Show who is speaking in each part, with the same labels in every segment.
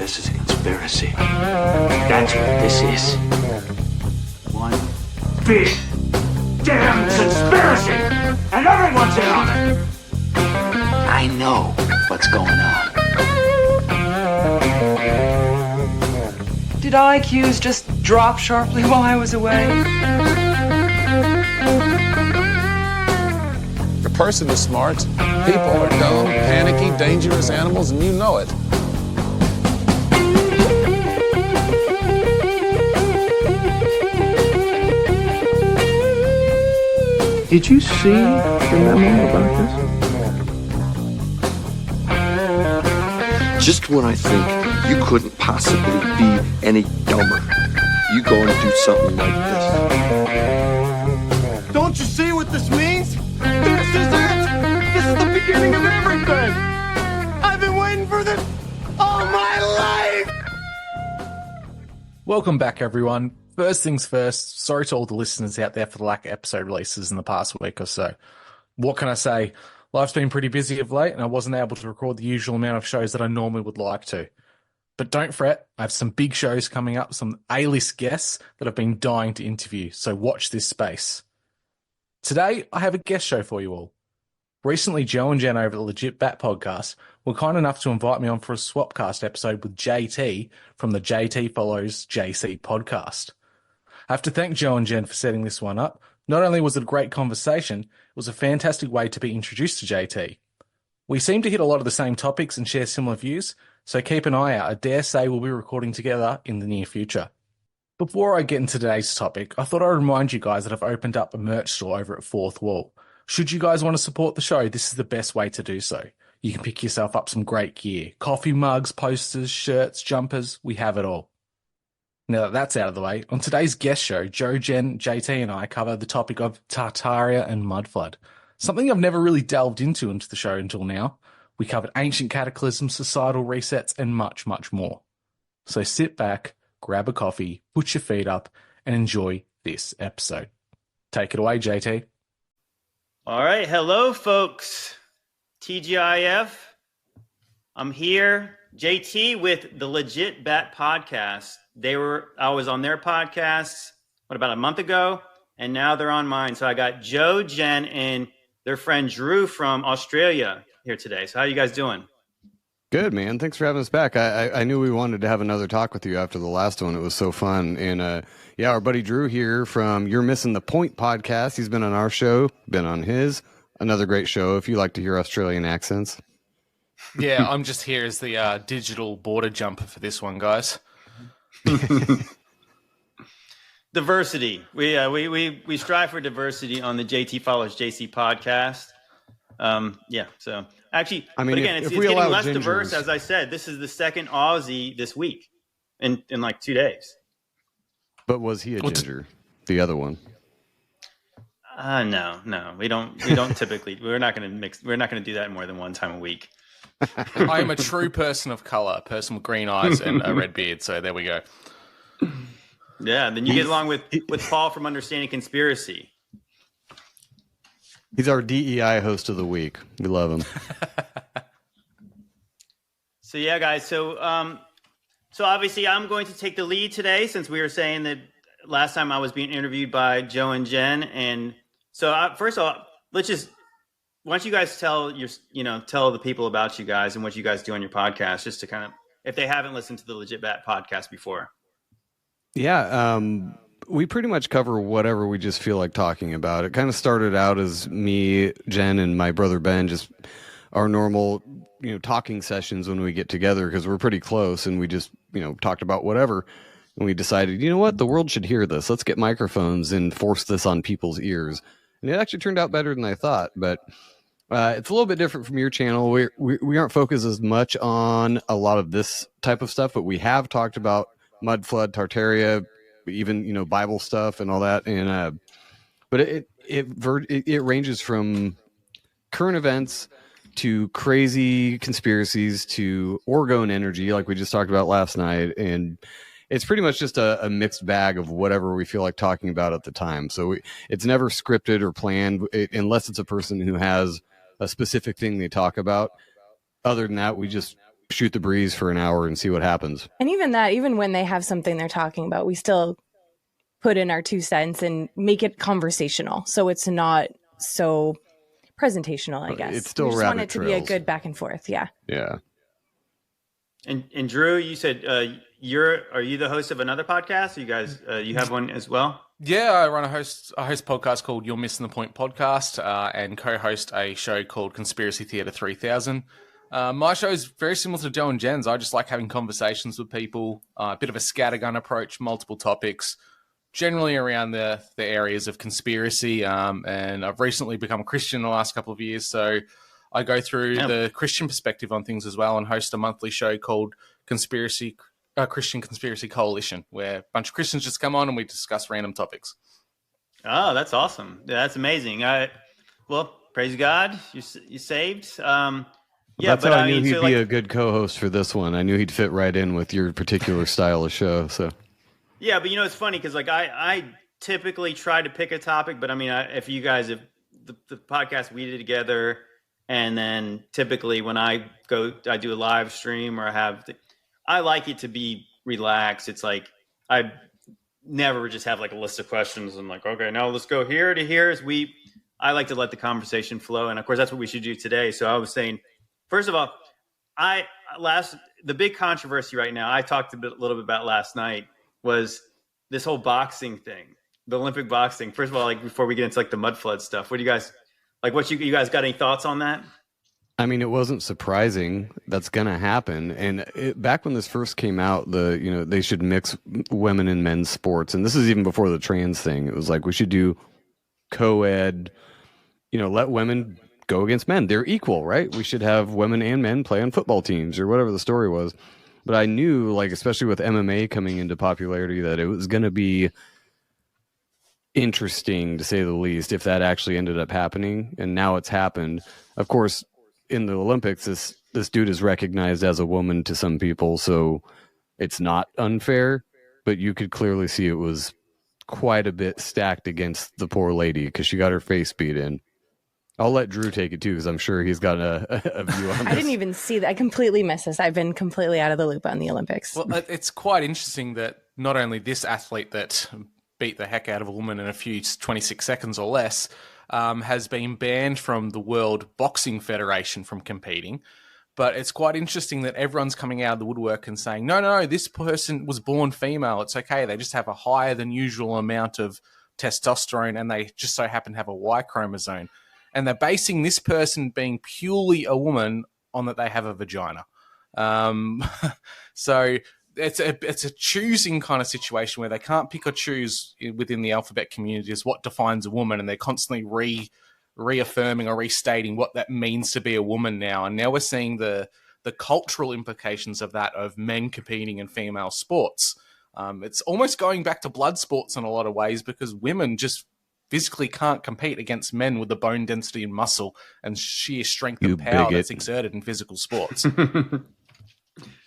Speaker 1: This is a conspiracy. That's what this is. One big damn conspiracy! And everyone's in on it! I know what's going on.
Speaker 2: Did IQs just drop sharply while I was away?
Speaker 3: A person is smart, people are dumb, panicky, dangerous animals, and you know it.
Speaker 4: Did you see the memo about this?
Speaker 5: Just when I think you couldn't possibly be any dumber, you go and do something like this.
Speaker 6: Don't you see what this means? This is it! This is the beginning of everything! I've been waiting for this all my life!
Speaker 7: Welcome back, everyone. First things first, sorry to all the listeners out there for the lack of episode releases in the past week or so. What can I say? Life's been pretty busy of late, and I wasn't able to record the usual amount of shows that I normally would like to. But don't fret, I have some big shows coming up, some A-list guests that I've been dying to interview, so watch this space. Today, I have a guest show for you all. Recently, Joe and Jen over the Legit Bat podcast were kind enough to invite me on for a swapcast episode with JT from the JT Follows JC podcast. I have to thank Joe and Jen for setting this one up. Not only was it a great conversation, it was a fantastic way to be introduced to JT. We seem to hit a lot of the same topics and share similar views, so keep an eye out. I dare say we'll be recording together in the near future. Before I get into today's topic, I thought I'd remind you guys that I've opened up a merch store over at Fourth Wall. Should you guys want to support the show, this is the best way to do so. You can pick yourself up some great gear. Coffee mugs, posters, shirts, jumpers, we have it all. Now that that's out of the way, on today's guest show, Joe, Jen, JT and I cover the topic of Tartaria and Mudf, something I've never really delved into the show until now. We covered ancient cataclysms, societal resets, and much, much more. So sit back, grab a coffee, put your feet up, and enjoy this episode. Take it away, JT.
Speaker 8: All right. Hello, folks. TGIF. I'm here, JT, with the Legit Bat podcast. I was on their podcast, about a month ago, and now they're on mine. So I got Joe, Jen, and their friend Drew from Australia here today. So how are you guys doing?
Speaker 9: Good, man. Thanks for having us back. I knew we wanted to have another talk with you after the last one. It was so fun. And yeah, our buddy Drew here from You're Missing the Point podcast. He's been on our show, been on his. Another great show if you like to hear Australian accents.
Speaker 7: Yeah, I'm just here as the digital border jumper for this one, guys.
Speaker 8: Diversity. We strive for diversity on the JT Follows JC podcast. Yeah, so actually, I mean, but again, it's getting less diverse. As I said, this is the second Aussie this week in like 2 days.
Speaker 9: But was he a ginger? The other one?
Speaker 8: No, we don't typically. We're not going to do that more than one time a week.
Speaker 7: I am a true person of color, a person with green eyes and a red beard. So there we go.
Speaker 8: Yeah, then you get along with Paul from Understanding Conspiracy.
Speaker 9: He's our DEI host of the week. We love him.
Speaker 8: So yeah, guys. So obviously I'm going to take the lead today, since we were saying that last time I was being interviewed by Joe and Jen. And so first of all, why don't you guys tell the people about you guys and what you guys do on your podcast, just to kind of, if they haven't listened to the Legit Bat podcast before.
Speaker 9: Yeah, we pretty much cover whatever we just feel like talking about. It kind of started out as me, Jen, and my brother Ben, just our normal, talking sessions when we get together, because we're pretty close, and we just, talked about whatever. And we decided, you know what, the world should hear this. Let's get microphones and force this on people's ears. And it actually turned out better than I thought, but it's a little bit different from your channel. We aren't focused as much on a lot of this type of stuff, but we have talked about mud flood, Tartaria, even Bible stuff and all that. And but it ranges from current events to crazy conspiracies to orgone energy, like we just talked about last night, and it's pretty much just a mixed bag of whatever we feel like talking about at the time. So it's never scripted or planned, unless it's a person who has a specific thing they talk about. Other than that, we just shoot the breeze for an hour and see what happens.
Speaker 10: And even when they have something they're talking about, we still put in our 2 cents and make it conversational. So it's not so presentational, I guess.
Speaker 9: It's still
Speaker 10: we just
Speaker 9: rabbit
Speaker 10: want it to
Speaker 9: trails.
Speaker 10: be a good back and forth. Yeah.
Speaker 9: Yeah.
Speaker 8: And Drew, you said are you the host of another podcast? You guys, you have one as well?
Speaker 7: Yeah, I run a host podcast called You're Missing the Point podcast, and co-host a show called Conspiracy Theater 3000. My show is very similar to Joe and Jen's. I just like having conversations with people, a bit of a scattergun approach, multiple topics, generally around the areas of conspiracy. And I've recently become a Christian in the last couple of years, so I go through the Christian perspective on things as well and host a monthly show called Christian Conspiracy Coalition, where a bunch of Christians just come on and we discuss random topics.
Speaker 8: Oh, that's awesome. That's amazing. Well, praise God, you saved.
Speaker 9: That's how I knew he'd be a good co-host for this one. I knew he'd fit right in with your particular style of show. So,
Speaker 8: yeah, but it's funny because I typically try to pick a topic, but if you guys have the podcast we did together, and then typically when I do a live stream or I like it to be relaxed. It's like I never just have like a list of questions and like, okay, now let's go here to here. I like to let the conversation flow, and of course that's what we should do today. So I was saying, first of all, the big controversy right now I talked a little bit about last night was this whole boxing thing, the Olympic boxing. First of all, like before we get into like the mud flood stuff, what do you guys like? You guys got any thoughts on that?
Speaker 9: I mean, it wasn't surprising that's going to happen. And back when this first came out, they should mix women and men's sports. And this is even before the trans thing. It was like, we should do co-ed, let women go against men. They're equal, right? We should have women and men play on football teams or whatever the story was. But I knew, like, especially with MMA coming into popularity, that it was going to be interesting, to say the least, if that actually ended up happening. And now it's happened. Of course, in the Olympics, this dude is recognized as a woman to some people, so it's not unfair, but you could clearly see it was quite a bit stacked against the poor lady because she got her face beat in. I'll let Drew take it too, because I'm sure he's got a view on this.
Speaker 10: I didn't even see that. I completely missed this. I've been completely out of the loop on the Olympics.
Speaker 7: Well, it's quite interesting that not only this athlete that beat the heck out of a woman in a few 26 seconds or less has been banned from the World Boxing Federation from competing. But it's quite interesting that everyone's coming out of the woodwork and saying, no, this person was born female. It's okay. They just have a higher than usual amount of testosterone and they just so happen to have a Y chromosome. And they're basing this person being purely a woman on that they have a vagina. So it's a choosing kind of situation where they can't pick or choose within the alphabet community as what defines a woman, and they're constantly reaffirming or restating what that means to be a woman now. And now we're seeing the cultural implications of that, of men competing in female sports. It's almost going back to blood sports in a lot of ways, because women just physically can't compete against men with the bone density and muscle and sheer strength and power that's exerted in physical sports.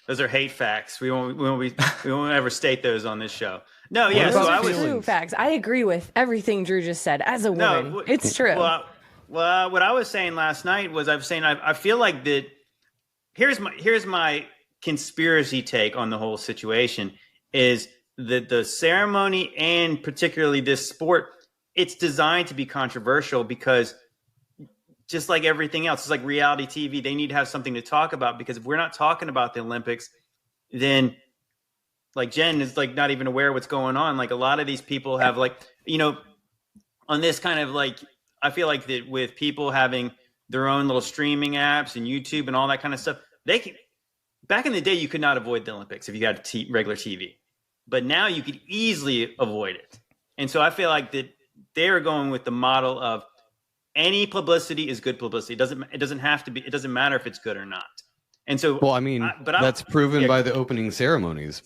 Speaker 8: Those are hate facts. We won't ever state those on this show. No, yeah. So I was
Speaker 10: true facts. I agree with everything Drew just said. As a woman, it's true.
Speaker 8: Well, what I was saying last night was I feel like that. Here's my conspiracy take on the whole situation is that the ceremony and particularly this sport, it's designed to be controversial because just like everything else, it's like reality TV. They need to have something to talk about, because if we're not talking about the Olympics, then like Jen is like not even aware of what's going on. Like a lot of these people have like, on this kind of like, I feel like that with people having their own little streaming apps and YouTube and all that kind of stuff, back in the day, you could not avoid the Olympics if you had regular TV, but now you could easily avoid it. And so I feel like that they're going with the model of any publicity is good publicity. It doesn't have to be. It doesn't matter if it's good or not. And so,
Speaker 9: well, I mean, that's proven by the opening ceremonies.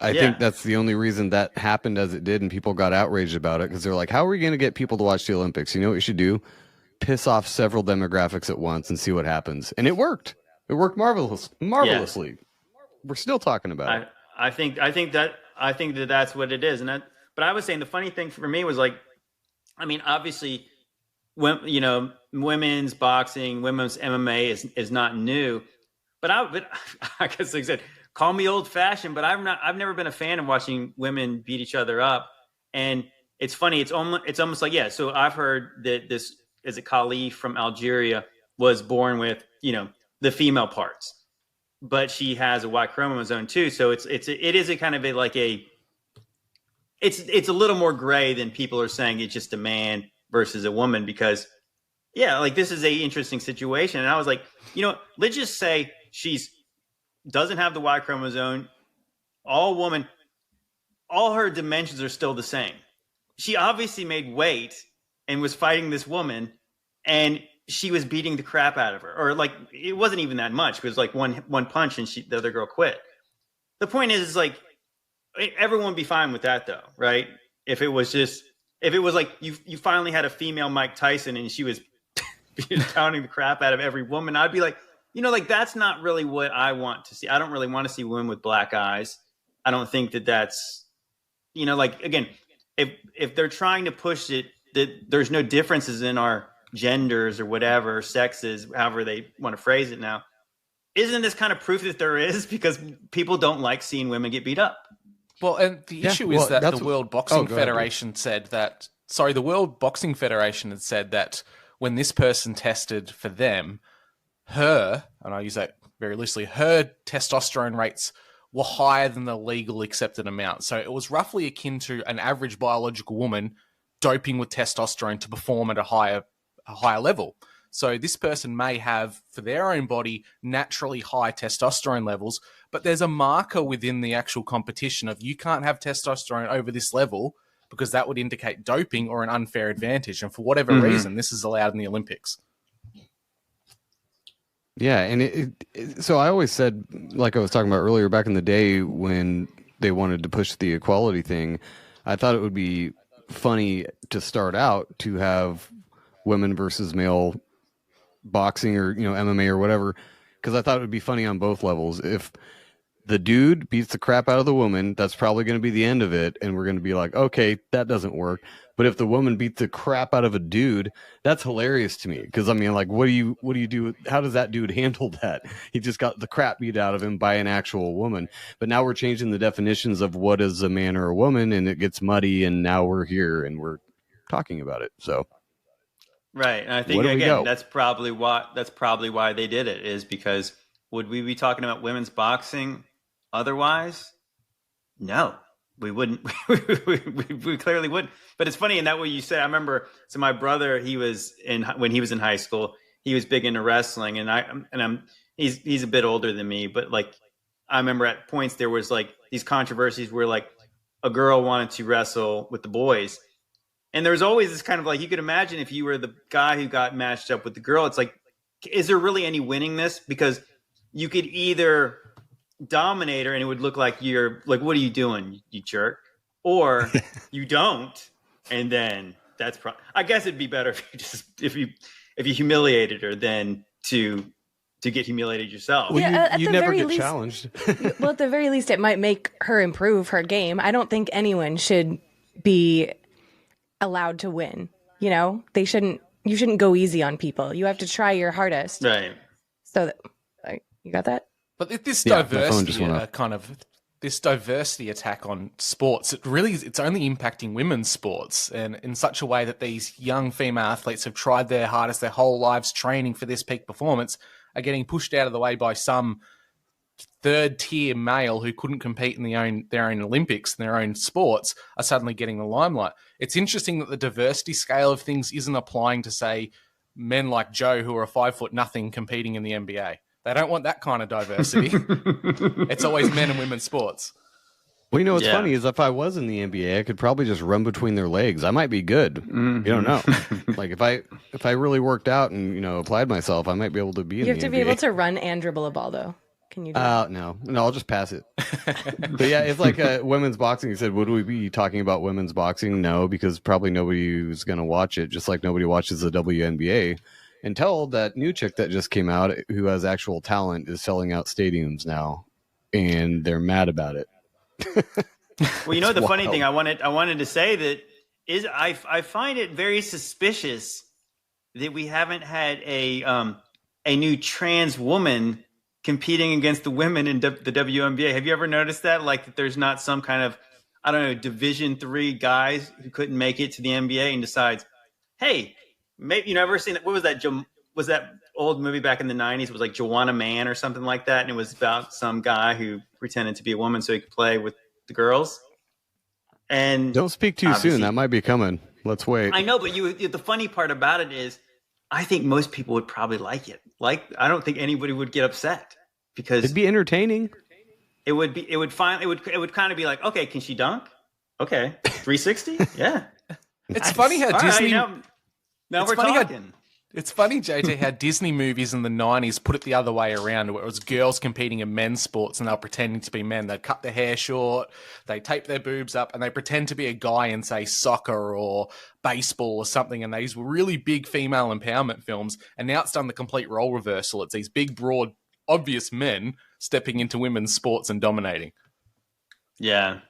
Speaker 9: I think that's the only reason that happened as it did, and people got outraged about it because they're like, "How are we going to get people to watch the Olympics? You know what we should do? Piss off several demographics at once and see what happens." And it worked. It worked marvelously. We're still talking about it.
Speaker 8: I think that that's what it is. But I was saying the funny thing for me was like, I mean, obviously, when women's boxing, women's MMA is not new, but I guess like I said, call me old fashioned, but I've never been a fan of watching women beat each other up. And it's funny. It's almost like, yeah. So I've heard that this is a Khalif from Algeria was born with, the female parts, but she has a Y chromosome too. So it is a kind of it's a little more gray than people are saying it's just a man versus a woman, because yeah, like this is a interesting situation. And I was like, let's just say doesn't have the Y chromosome, all her dimensions are still the same. She obviously made weight and was fighting this woman, and she was beating the crap out of her. Or like, it wasn't even that much. It was like one punch and the other girl quit. The point is like, everyone would be fine with that though, right? If it was like you finally had a female Mike Tyson and she was pounding the crap out of every woman, I'd be like, like that's not really what I want to see. I don't really want to see women with black eyes. I don't think that's, like, again, if they're trying to push it, that there's no differences in our genders or whatever, sexes, however they want to phrase it now, isn't this kind of proof that there is? Because people don't like seeing women get beat up.
Speaker 7: Well, and the issue is that the World Boxing Federation said that, the World Boxing Federation had said that when this person tested for them, and I use that very loosely, her testosterone rates were higher than the legal accepted amount. So it was roughly akin to an average biological woman doping with testosterone to perform at a higher level. So this person may have, for their own body, naturally high testosterone levels, but there's a marker within the actual competition of you can't have testosterone over this level because that would indicate doping or an unfair advantage. And for whatever reason, this is allowed in the Olympics.
Speaker 9: Yeah, and so I always said, like I was talking about earlier, back in the day when they wanted to push the equality thing, I thought it would be funny to start out to have women versus male boxing or MMA or whatever, because I thought it would be funny on both levels. If the dude beats the crap out of the woman, that's probably going to be the end of it, and we're going to be like, okay, that doesn't work. But if the woman beats the crap out of a dude, that's hilarious to me, because I mean, like, what do you do? How does that dude handle that? He just got the crap beat out of him by an actual woman. But now we're changing the definitions of what is a man or a woman, and it gets muddy. And now we're here and we're talking about it. So.
Speaker 8: Right. And I think, again, that's probably why they did it, is because would we be talking about women's boxing otherwise? No, we wouldn't. we clearly wouldn't. But it's funny in that way you said. I remember, so my brother, when he was in high school, he was big into wrestling, and he's a bit older than me, but like I remember at points there was like these controversies where like a girl wanted to wrestle with the boys. And there was always this kind of like, you could imagine if you were the guy who got matched up with the girl, it's like, is there really any winning this? Because you could either dominate her and it would look like you're like, what are you doing, you jerk? Or you don't. And then that's I guess it'd be better if you humiliated her than to get humiliated yourself.
Speaker 9: Well,
Speaker 10: yeah,
Speaker 9: you never get challenged.
Speaker 10: Well, at the very least, it might make her improve her game. I don't think anyone should be allowed to win. You shouldn't go easy on people. You have to try your hardest.
Speaker 8: Right.
Speaker 10: So you got that?
Speaker 7: But this diversity attack on sports, it's only impacting women's sports, and in such a way that these young female athletes have tried their hardest their whole lives training for this peak performance are getting pushed out of the way by some third tier male who couldn't compete in their own Olympics and their own sports are suddenly getting the limelight. It's interesting that the diversity scale of things isn't applying to, say, men like Joe who are 5'0" competing in the NBA. They don't want that kind of diversity. It's always men and women's sports.
Speaker 9: Well, what's funny is if I was in the NBA, I could probably just run between their legs. I might be good. Mm-hmm. You don't know. Like if I really worked out and applied myself, I might be able to be in the NBA.
Speaker 10: You have to be able to run and dribble a ball, though. Can you do that?
Speaker 9: No, I'll just pass it. But yeah, it's like women's boxing. You said, would we be talking about women's boxing? No, because probably nobody's going to watch it, just like nobody watches the WNBA. Until that new chick that just came out who has actual talent is selling out stadiums now, and they're mad about it.
Speaker 8: Well, the funny thing I wanted to say that is I find it very suspicious that we haven't had a new trans woman competing against the women in the WNBA. Have you ever noticed that? Like that there's not some kind of, I don't know, Division III guys who couldn't make it to the NBA and decides, hey, maybe, ever seen that? What was that? Was that old movie back in the 90s? It was like Joanna Man or something like that. And it was about some guy who pretended to be a woman so he could play with the girls. And
Speaker 9: don't speak too soon. That might be coming. Let's wait.
Speaker 8: I know, but the funny part about it is, I think most people would probably like it. Like, I don't think anybody would get upset because
Speaker 9: it'd be entertaining.
Speaker 8: It would kind of be like, okay, can she dunk? Okay, 360. Yeah.
Speaker 7: It's funny how Disney.
Speaker 8: Now we're talking.
Speaker 7: It's funny, JT, how Disney movies in the 90s put it the other way around, where it was girls competing in men's sports and they were pretending to be men. They'd cut their hair short, they tape their boobs up, and they pretend to be a guy in, say, soccer or baseball or something. And these were really big female empowerment films. And now it's done the complete role reversal. It's these big, broad, obvious men stepping into women's sports and dominating.
Speaker 8: Yeah.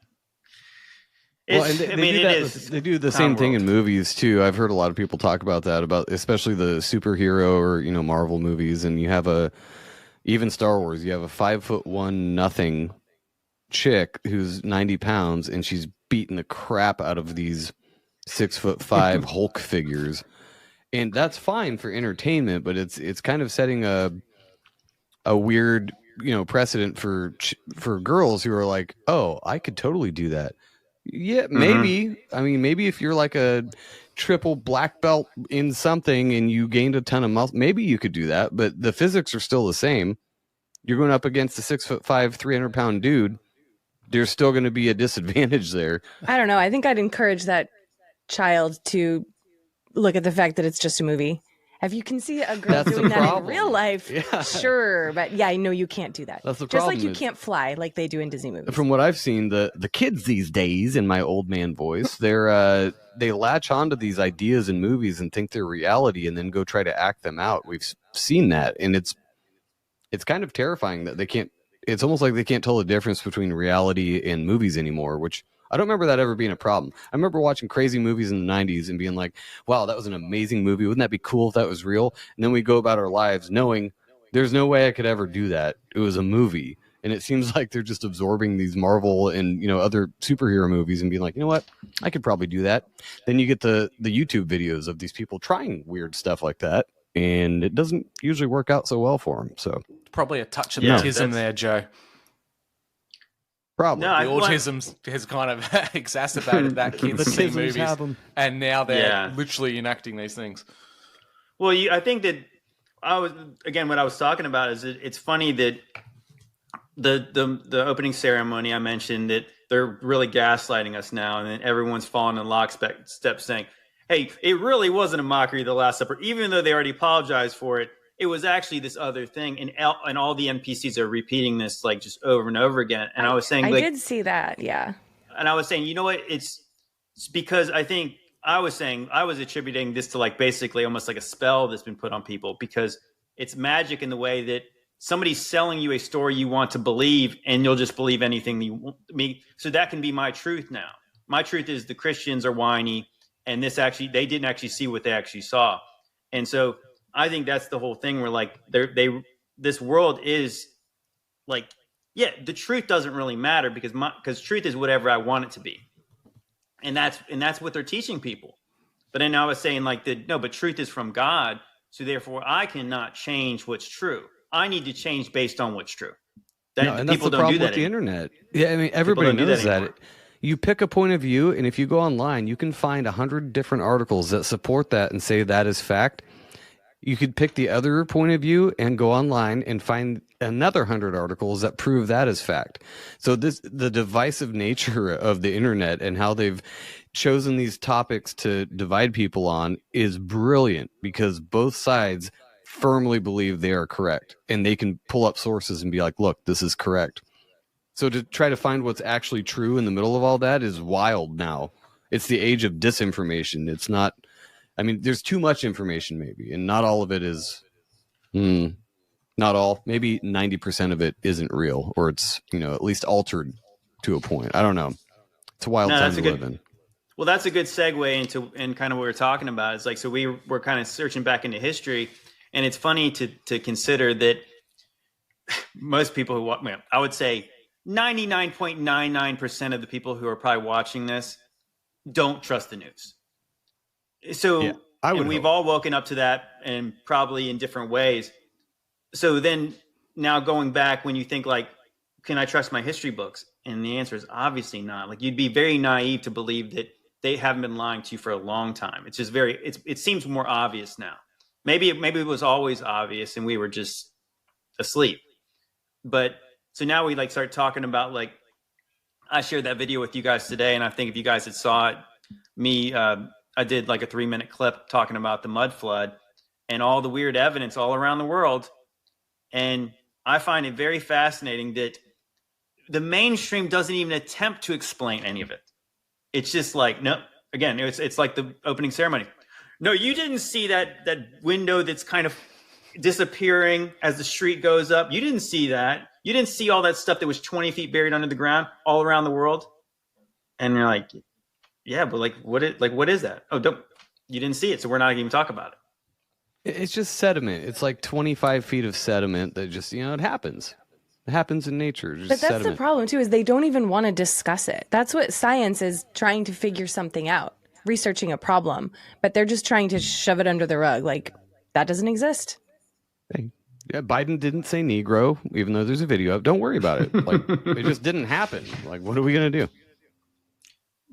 Speaker 9: Well, and they do the same thing in movies too. I've heard a lot of people talk about that, about especially the superhero or Marvel movies, and you have even Star Wars. You have a 5'1" nothing chick who's 90 pounds, and she's beating the crap out of these 6'5" Hulk figures, and that's fine for entertainment. But it's kind of setting a weird precedent for girls who are like, oh, I could totally do that. Yeah, maybe. Mm-hmm. I mean, maybe if you're like a triple black belt in something and you gained a ton of muscle, maybe you could do that. But the physics are still the same. You're going up against a 6'5", 300-pound dude. There's still going to be a disadvantage there.
Speaker 10: I don't know. I think I'd encourage that child to look at the fact that it's just a movie. If you can see a girl doing that in real life, sure. But yeah, I know you can't do that.
Speaker 9: That's the
Speaker 10: Just
Speaker 9: problem.
Speaker 10: like you can't fly like they do in Disney movies.
Speaker 9: From what I've seen, the kids these days, in my old man voice, they latch onto these ideas in movies and think they're reality and then go try to act them out. We've seen that, and it's kind of terrifying that they can't. It's almost like they can't tell the difference between reality and movies anymore, which I don't remember that ever being a problem. I remember watching crazy movies in the 90s and being like, wow, that was an amazing movie. Wouldn't that be cool if that was real? And then we go about our lives knowing there's no way I could ever do that. It was a movie. And it seems like they're just absorbing these Marvel and, other superhero movies and being like, you know what? I could probably do that. Then you get the YouTube videos of these people trying weird stuff like that. And it doesn't usually work out so well for them. So
Speaker 7: probably a touch of autism there, Joe.
Speaker 9: Probably.
Speaker 7: No, the autism has kind of exacerbated that. Kids see movies, and now they're literally enacting these things.
Speaker 8: Well, I think that what I was talking about is that it's funny that the opening ceremony, I mentioned that they're really gaslighting us now, and then everyone's falling in lockstep saying, hey, it really wasn't a mockery of the Last Supper, even though they already apologized for it. It was actually this other thing, and all the NPCs are repeating this like just over and over again. And I was saying,
Speaker 10: I did see that, yeah.
Speaker 8: And I was saying, you know what? It's because I think I was attributing this to like basically almost like a spell that's been put on people, because it's magic in the way that somebody's selling you a story you want to believe, and you'll just believe anything you want me. So that can be my truth now. My truth is the Christians are whiny, and they didn't actually see what they actually saw, and so. I think that's the whole thing where like this world is like, the truth doesn't really matter because truth is whatever I want it to be. And that's what they're teaching people. But then I was saying like but truth is from God. So therefore I cannot change what's true. I need to change based on what's true.
Speaker 9: And that's the problem with the internet. Yeah. I mean, everybody knows that. You pick a point of view, and if you go online, you can find 100 different articles that support that and say that is fact. You could pick the other point of view and go online and find another 100 articles that prove that as fact. So the divisive nature of the internet and how they've chosen these topics to divide people on is brilliant, because both sides firmly believe they are correct, and they can pull up sources and be like, look, this is correct. So to try to find what's actually true in the middle of all that is wild now. It's the age of disinformation. It's not... I mean, there's too much information maybe, and not all of it is, not all, maybe 90% of it isn't real, or it's, at least altered to a point. I don't know. It's a wild time to live in.
Speaker 8: Well, that's a good segue into kind of what we're talking about. It's like, so we're kind of searching back into history, and it's funny to consider that most people who watch, I would say 99.99% of the people who are probably watching this don't trust the news. So,
Speaker 9: Yeah,
Speaker 8: and we've all woken up to that, and probably in different ways. So then now going back, when you think like, can I trust my history books? And the answer is obviously not. Like, you'd be very naive to believe that they haven't been lying to you for a long time. It's just it seems more obvious now. Maybe it was always obvious and we were just asleep. But so now we like start talking about, like, I shared that video with you guys today, and I think if you guys had saw it, I did like a 3-minute clip talking about the mud flood and all the weird evidence all around the world. And I find it very fascinating that the mainstream doesn't even attempt to explain any of it. It's just like, no, again, it's like the opening ceremony. No, you didn't see that window that's kind of disappearing as the street goes up. You didn't see that. You didn't see all that stuff that was 20 feet buried under the ground all around the world. And you're like, yeah, but what is that? Oh, you didn't see it, so we're not even talking about it.
Speaker 9: It's just sediment. It's like 25 feet of sediment that just, it happens. It happens in nature. Just
Speaker 10: but that's
Speaker 9: sediment.
Speaker 10: the problem, too, is they don't even want to discuss it. That's what science is, trying to figure something out, researching a problem. But they're just trying to shove it under the rug. Like, that doesn't exist.
Speaker 9: Hey, yeah, Biden didn't say Negro, even though there's a video up. Don't worry about it. Like, it just didn't happen. Like, what are we going to do?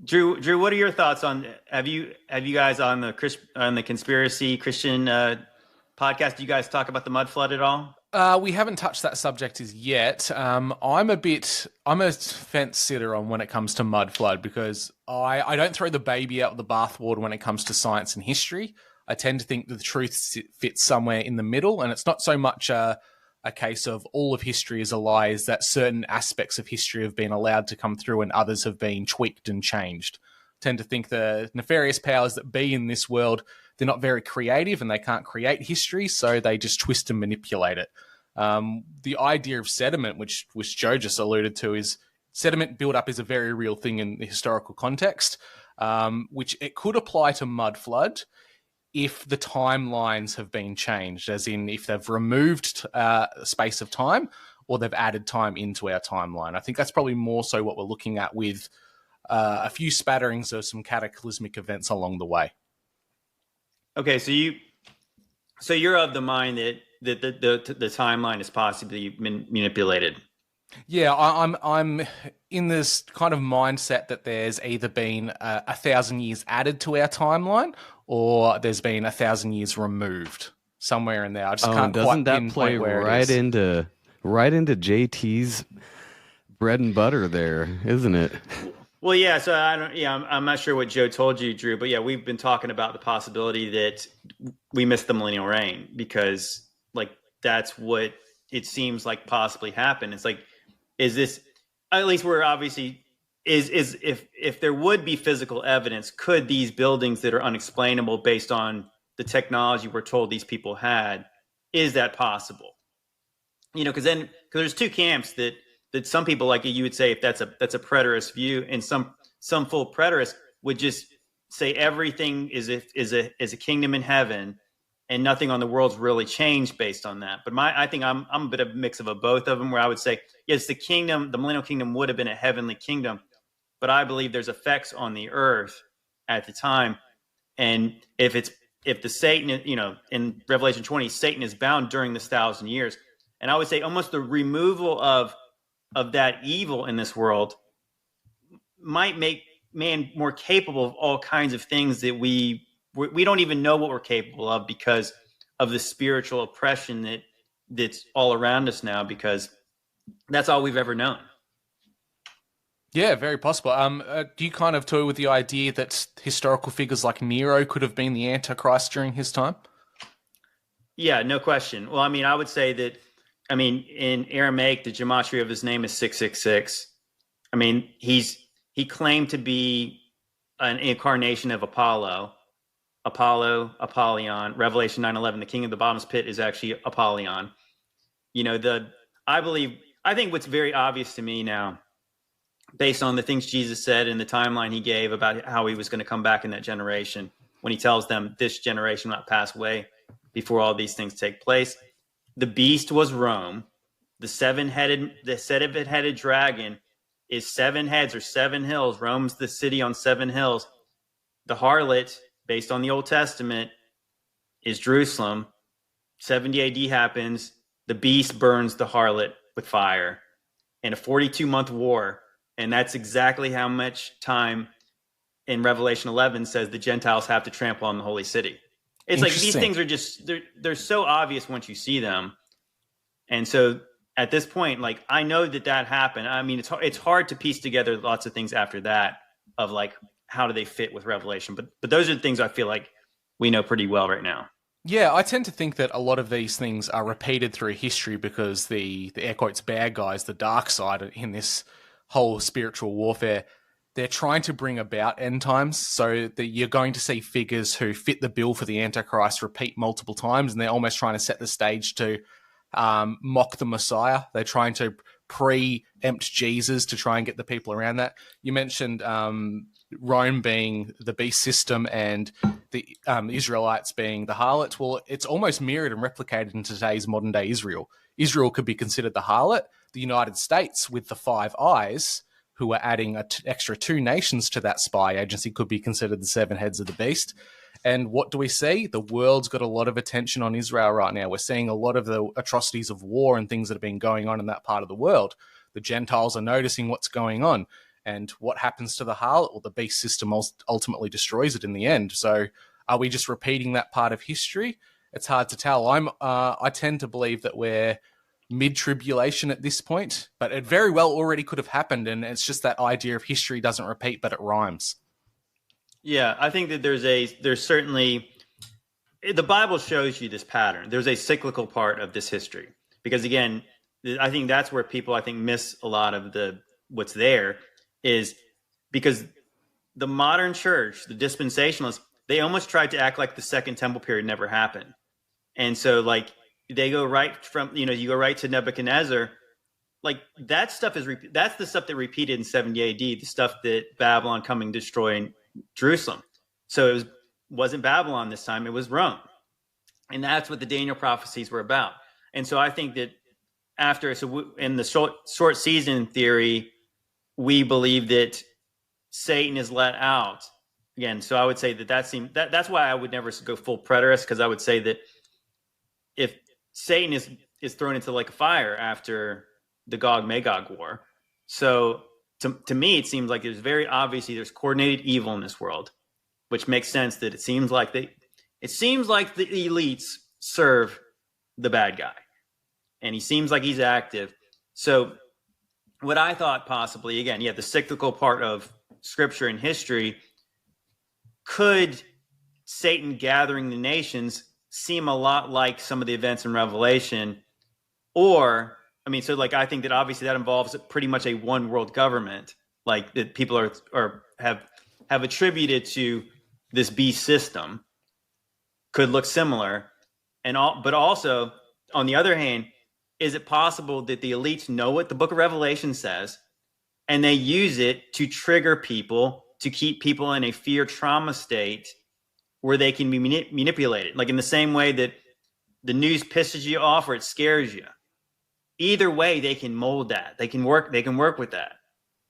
Speaker 8: Drew, what are your thoughts on? Have you guys on the Conspiracy Christian podcast? Do you guys talk about the mud flood at all?
Speaker 7: We haven't touched that subject as yet. I'm a fence sitter on when it comes to mud flood, because I don't throw the baby out with the bathwater when it comes to science and history. I tend to think that the truth fits somewhere in the middle, and it's not so much a case of all of history is a lie, is that certain aspects of history have been allowed to come through and others have been tweaked and changed. I tend to think the nefarious powers that be in this world, they're not very creative and they can't create history, so they just twist and manipulate it. The idea of sediment, which Joe just alluded to, is sediment buildup is a very real thing in the historical context, which it could apply to mud flood if the timelines have been changed, as in if they've removed space of time or they've added time into our timeline. I think that's probably more so what we're looking at, with a few spatterings of some cataclysmic events along the way.
Speaker 8: Okay, so you're of the mind that the timeline is possibly manipulated.
Speaker 7: Yeah, I'm in this kind of mindset that there's either been 1,000 years added to our timeline, or there's been 1,000 years removed, somewhere in there. I just can't
Speaker 9: doesn't
Speaker 7: quite
Speaker 9: that play
Speaker 7: where
Speaker 9: right into JT's bread and butter there, isn't it?
Speaker 8: Well, yeah. So I'm not sure what Joe told you, Drew, but yeah, we've been talking about the possibility that we missed the millennial reign, because like that's what it seems like possibly happened. It's like, is this, at least we're obviously, is if there would be physical evidence, could these buildings that are unexplainable based on the technology we're told these people had, is that possible? Because there's two camps that some people, like you would say, if that's a preterist view, and some full preterists would just say everything is a kingdom in heaven, and nothing on the world's really changed based on that. But I think I'm a bit of a mix of both of them, where I would say, yes, the millennial kingdom would have been a heavenly kingdom, but I believe there's effects on the earth at the time. And if the Satan, in Revelation 20, Satan is bound during this 1,000 years. And I would say almost the removal of that evil in this world might make man more capable of all kinds of things that we don't even know what we're capable of, because of the spiritual oppression that's all around us now, because that's all we've ever known.
Speaker 7: Yeah, very possible. Do you kind of toy with the idea that historical figures like Nero could have been the Antichrist during his time?
Speaker 8: Yeah, no question. Well, I would say that, in Aramaic, the gematria of his name is 666. He claimed to be an incarnation of Apollon, Revelation 9:11, the king of the bottomless pit is actually Apollyon. I think what's very obvious to me now, based on the things Jesus said and the timeline he gave about how he was going to come back in that generation, when he tells them this generation will not pass away before all these things take place. The beast was Rome. The seven-headed dragon is 7 heads or 7 hills, roams the city on 7 hills. The harlot, based on the Old Testament, is Jerusalem. 70 AD happens. The beast burns the harlot with fire in a 42-month war. And that's exactly how much time in Revelation 11 says the Gentiles have to trample on the holy city. It's like these things are just, they're so obvious once you see them. And so at this point, like, I know that happened. I mean, it's hard to piece together lots of things after that of like, how do they fit with Revelation? But those are the things I feel like we know pretty well right now.
Speaker 7: Yeah, I tend to think that a lot of these things are repeated through history because the air quotes bad guys, the dark side in this whole spiritual warfare, they're trying to bring about end times, so that you're going to see figures who fit the bill for the Antichrist repeat multiple times, and they're almost trying to set the stage to mock the Messiah. They're trying to preempt Jesus to try and get the people around that. You mentioned Rome being the beast system and the Israelites being the harlot. Well, it's almost mirrored and replicated in today's modern day Israel. Israel could be considered the harlot. The United States, with the 5 eyes, who are adding an extra 2 nations to that spy agency, could be considered the 7 heads of the beast. And what do we see? The world's got a lot of attention on Israel right now. We're seeing a lot of the atrocities of war and things that have been going on in that part of the world. The Gentiles are noticing what's going on. And what happens to the harlot? Well, the beast system ultimately destroys it in the end. So are we just repeating that part of history? It's hard to tell. I tend to believe that we're mid-tribulation at this point, but it very well already could have happened, and it's just that idea of history doesn't repeat, but it rhymes.
Speaker 8: Yeah, I think that there's certainly, the Bible shows you this pattern. There's a cyclical part of this history, because again, I think that's where people, I think, miss a lot of what's there, is because the modern church, the dispensationalists, they almost tried to act like the Second Temple period never happened. And so like, they go right from, you go right to Nebuchadnezzar. Like that stuff that's the stuff that repeated in 70 AD, the stuff that Babylon coming destroying Jerusalem. So wasn't Babylon this time, it was Rome. And that's what the Daniel prophecies were about. And so I think that in the short season theory, we believe that Satan is let out again. So I would say that's why I would never go full preterist, because I would say that if Satan is thrown into like a fire after the Gog-Magog war. So to me, it seems like there's very obviously there's coordinated evil in this world, which makes sense that it seems like the elites serve the bad guy, and he seems like he's active. So what I thought possibly, again, the cyclical part of scripture and history, could Satan gathering the nations seem a lot like some of the events in Revelation? Or, I mean, so like, I think that obviously that involves pretty much a one world government, like that people have attributed to this beast system, could look similar. But also, on the other hand, is it possible that the elites know what the book of Revelation says and they use it to trigger people, to keep people in a fear trauma state where they can be manipulated, like in the same way that the news pisses you off or it scares you? Either way, they can mold that. They can work with that,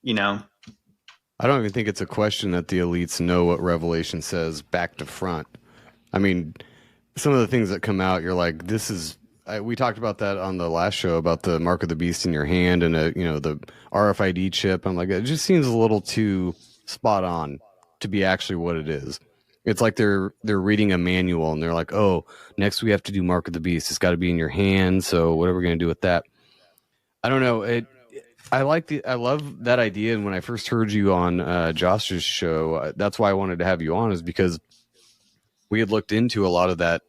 Speaker 9: I don't even think it's a question that the elites know what Revelation says back to front. I mean, some of the things that come out, you're like, we talked about that on the last show about the mark of the beast in your hand and the RFID chip. I'm like, it just seems a little too spot on to be actually what it is. It's like they're reading a manual and they're like, oh, next we have to do mark of the beast. It's got to be in your hand. So what are we going to do with that? I don't know. I love that idea. And when I first heard you on Josh's show, that's why I wanted to have you on, is because we had looked into a lot of that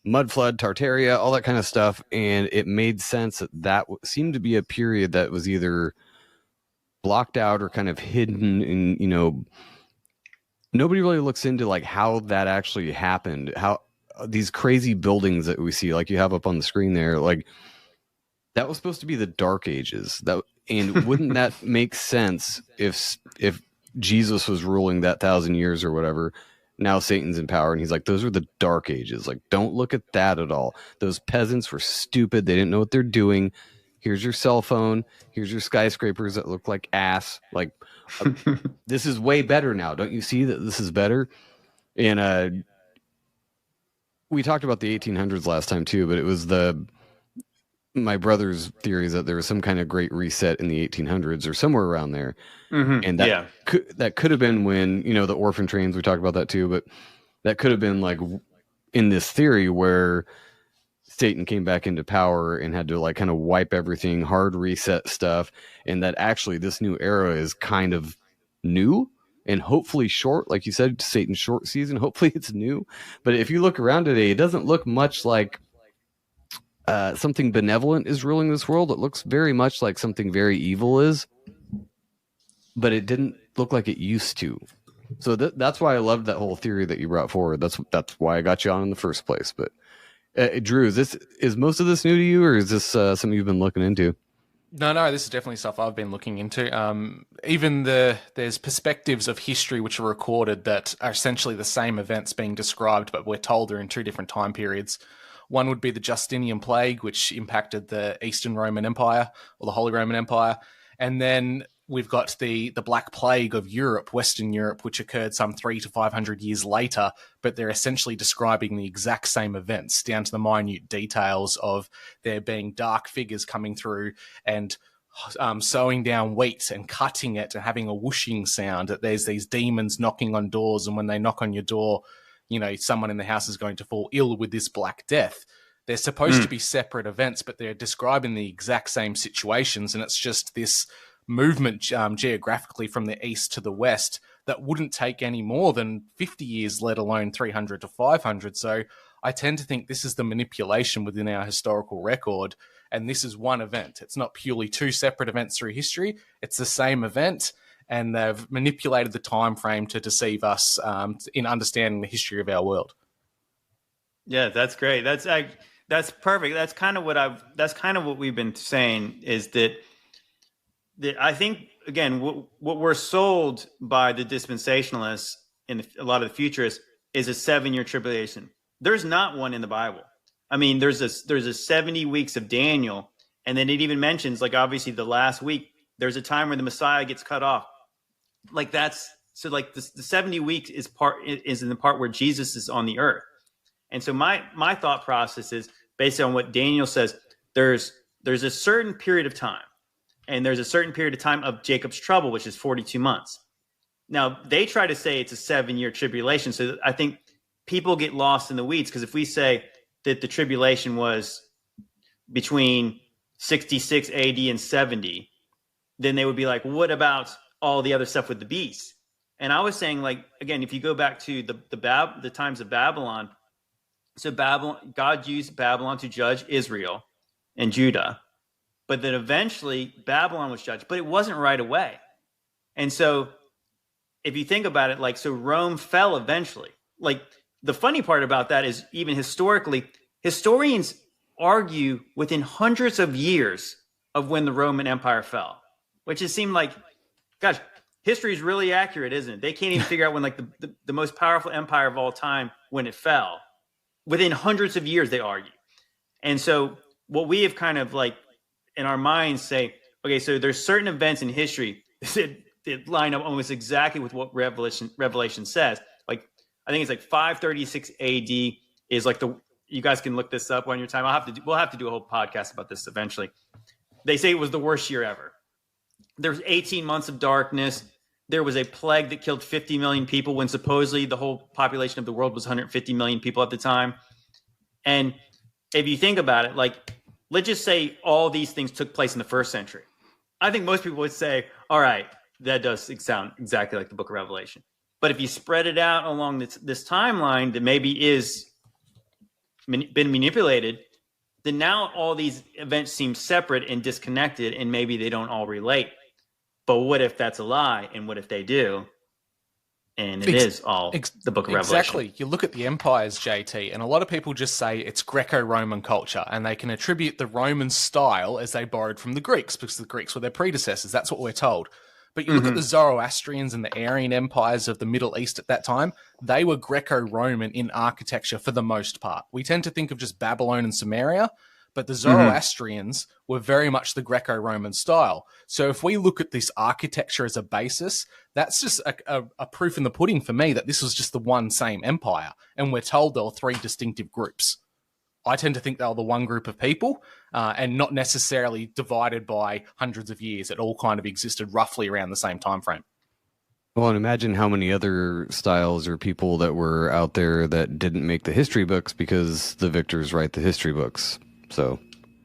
Speaker 9: mud flood, Tartaria, all that kind of stuff. And it made sense that seemed to be a period that was either blocked out or kind of hidden in, nobody really looks into like how that actually happened, how these crazy buildings that we see, like you have up on the screen there, like that was supposed to be the Dark Ages. And wouldn't that make sense if Jesus was ruling that 1,000 years or whatever? Now Satan's in power, and he's like, those are the Dark Ages. Like, don't look at that at all. Those peasants were stupid. They didn't know what they're doing. Here's your cell phone. Here's your skyscrapers that look like ass. Like, this is way better now. Don't you see that this is better? And we talked about the 1800s last time too, but it was my brother's theory is that there was some kind of great reset in the 1800s or somewhere around there. And that could have been when, the orphan trains, we talked about that too, but that could have been like in this theory where Satan came back into power and had to like kind of wipe everything, hard reset stuff. And that actually this new era is kind of new and hopefully short. Like you said, Satan's short season, hopefully it's new. But if you look around today, it doesn't look much like something benevolent is ruling this world. It looks very much like something very evil is, but it didn't look like it used to. So that's why I loved that whole theory that you brought forward. That's why I got you on in the first place. But Drew, is most of this new to you, or is this something you've been looking into?
Speaker 7: No, this is definitely stuff I've been looking into. Even there's perspectives of history which are recorded that are essentially the same events being described, but we're told they're in two different time periods. One would be the Justinian Plague, which impacted the Eastern Roman Empire, or the Holy Roman Empire. And then we've got the Black Plague of Europe, Western Europe, which occurred some 300 to 500 years later, but they're essentially describing the exact same events, down to the minute details of there being dark figures coming through and sowing down wheat and cutting it and having a whooshing sound, that there's these demons knocking on doors, and when they knock on your door, someone in the house is going to fall ill with this black death. They're supposed to be separate events, but they're describing the exact same situations, and it's just this movement geographically from the east to the west that wouldn't take any more than 50 years, let alone 300 to 500. So I tend to think this is the manipulation within our historical record, and this is one event. It's not purely two separate events through history. It's the same event, and they've manipulated the time frame to deceive us in understanding the history of our world.
Speaker 8: Yeah, that's great. That's perfect. That's kind of what we've been saying, is that I think, again, what we're sold by the dispensationalists in a lot of the futurists is a 7-year tribulation. There's not one in the Bible. I mean, there's a 70 weeks of Daniel, and then it even mentions, like, obviously the last week, there's a time where the Messiah gets cut off. Like, that's so, like, the 70 weeks is in the part where Jesus is on the earth. And so my thought process is based on what Daniel says. There's a certain period of time, and there's a certain period of time of Jacob's trouble, which is 42 months. Now, they try to say it's a 7-year tribulation. So I think people get lost in the weeds, because if we say that the tribulation was between 66 AD and 70, then they would be like, what about all the other stuff with the beast? And I was saying, like, again, if you go back to the times of Babylon, so God used Babylon to judge Israel and Judah, but then eventually Babylon was judged, but it wasn't right away. And so if you think about it, like, so Rome fell eventually. Like, the funny part about that is, even historically, historians argue within hundreds of years of when the Roman Empire fell, which it seemed like, gosh, history is really accurate, isn't it? They can't even figure out when, like, the most powerful empire of all time, when it fell. Within hundreds of years, they argue. And so what we have kind of, like, in our minds say, okay, so there's certain events in history that line up almost exactly with what Revelation says. Like, I think it's like 536 AD is like you guys can look this up on your time. We'll have to do a whole podcast about this eventually. They say it was the worst year ever. There's 18 months of darkness. There was a plague that killed 50 million people, when supposedly the whole population of the world was 150 million people at the time. And if you think about it, like, let's just say all these things took place in the first century. I think most people would say, all right, that does sound exactly like the book of Revelation. But if you spread it out along this timeline that maybe is been manipulated, then now all these events seem separate and disconnected, and maybe they don't all relate. But what if that's a lie? And what if they do? And it is all the book of Revelation.
Speaker 7: Exactly. You look at the empires, JT, and a lot of people just say it's Greco-Roman culture, and they can attribute the Roman style as they borrowed from the Greeks, because the Greeks were their predecessors. That's what we're told. But you look at the Zoroastrians and the Aryan empires of the Middle East at that time, they were Greco-Roman in architecture for the most part. We tend to think of just Babylon and Samaria, But the Zoroastrians were very much the Greco-Roman style. So if we look at this architecture as a basis, that's just a proof in the pudding for me that this was just the one same empire. And we're told there were three distinctive groups. I tend to think they were the one group of people and not necessarily divided by hundreds of years. It all kind of existed roughly around the same time frame.
Speaker 9: Well, and imagine how many other styles or people that were out there that didn't make the history books because the victors write the history books. So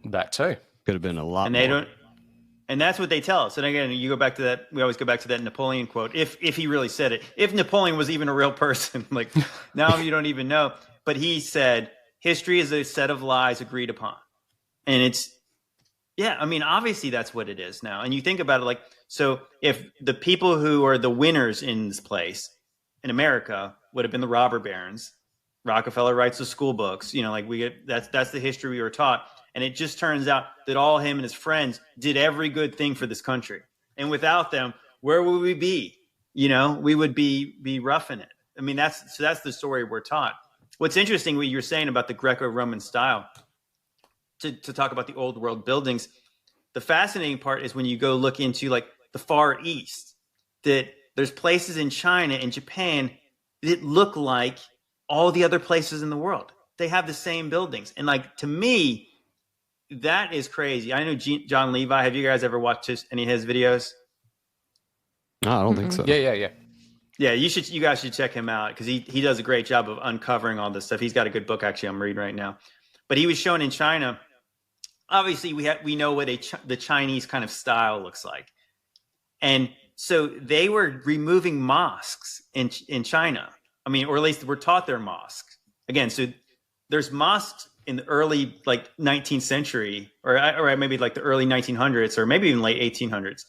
Speaker 7: that too
Speaker 9: could have been a lot.
Speaker 8: And they don't, and that's what they tell us. And again, you go back to that. We always go back to that Napoleon quote. If he really said it, if Napoleon was even a real person, like now you don't even know. But he said, history is a set of lies agreed upon. And it's, yeah, I mean, obviously that's what it is now. And you think about it like, so if the people who are the winners in this place in America would have been the robber barons, Rockefeller writes the school books, you know, like we get, that's the history we were taught. And it just turns out that all him and his friends did every good thing for this country. And without them, where would we be? You know, we would be roughing it. I mean, that's the story we're taught. What's interesting, what you're saying about the Greco-Roman style, to talk about the old world buildings, the fascinating part is when you go look into like the Far East, that there's places in China and Japan that look like all the other places in the world. They have the same buildings. And like, to me, that is crazy. I know John Levi. Have you guys ever watched any of his videos?
Speaker 9: No, I don't think so.
Speaker 7: Yeah.
Speaker 8: Yeah, you guys should check him out because he does a great job of uncovering all this stuff. He's got a good book actually I'm reading right now. But he was shown in China. Obviously, we know what the Chinese kind of style looks like, and so they were removing mosques in China. I mean, or at least we're taught they're mosques. Again, so there's mosques in the early like 19th century, or maybe like the early 1900s, or maybe even late 1800s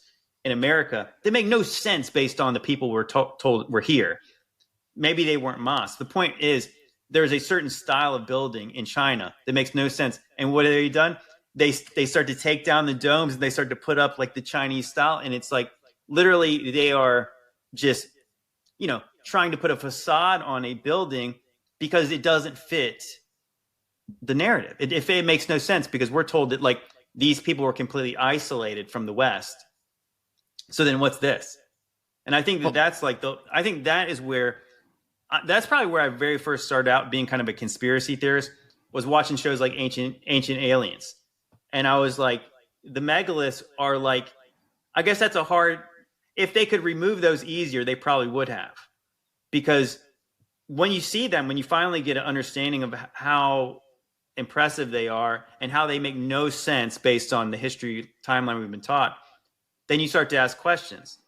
Speaker 8: in America. They make no sense based on the people we're told were here. Maybe they weren't mosques. The point is, there's a certain style of building in China that makes no sense. And what have they done? They start to take down the domes and they start to put up like the Chinese style. And it's like, literally, they are just, you know, trying to put a facade on a building because it doesn't fit the narrative. It makes no sense because we're told that like these people were completely isolated from the West. So then what's this? And I think that's like I think that is where, that's probably where I very first started out being kind of a conspiracy theorist, was watching shows like Ancient Aliens. And I was like, the megaliths are like, I guess that's if they could remove those easier, they probably would have. Because when you see them, when you finally get an understanding of how impressive they are and how they make no sense based on the history timeline we've been taught, then you start to ask questions.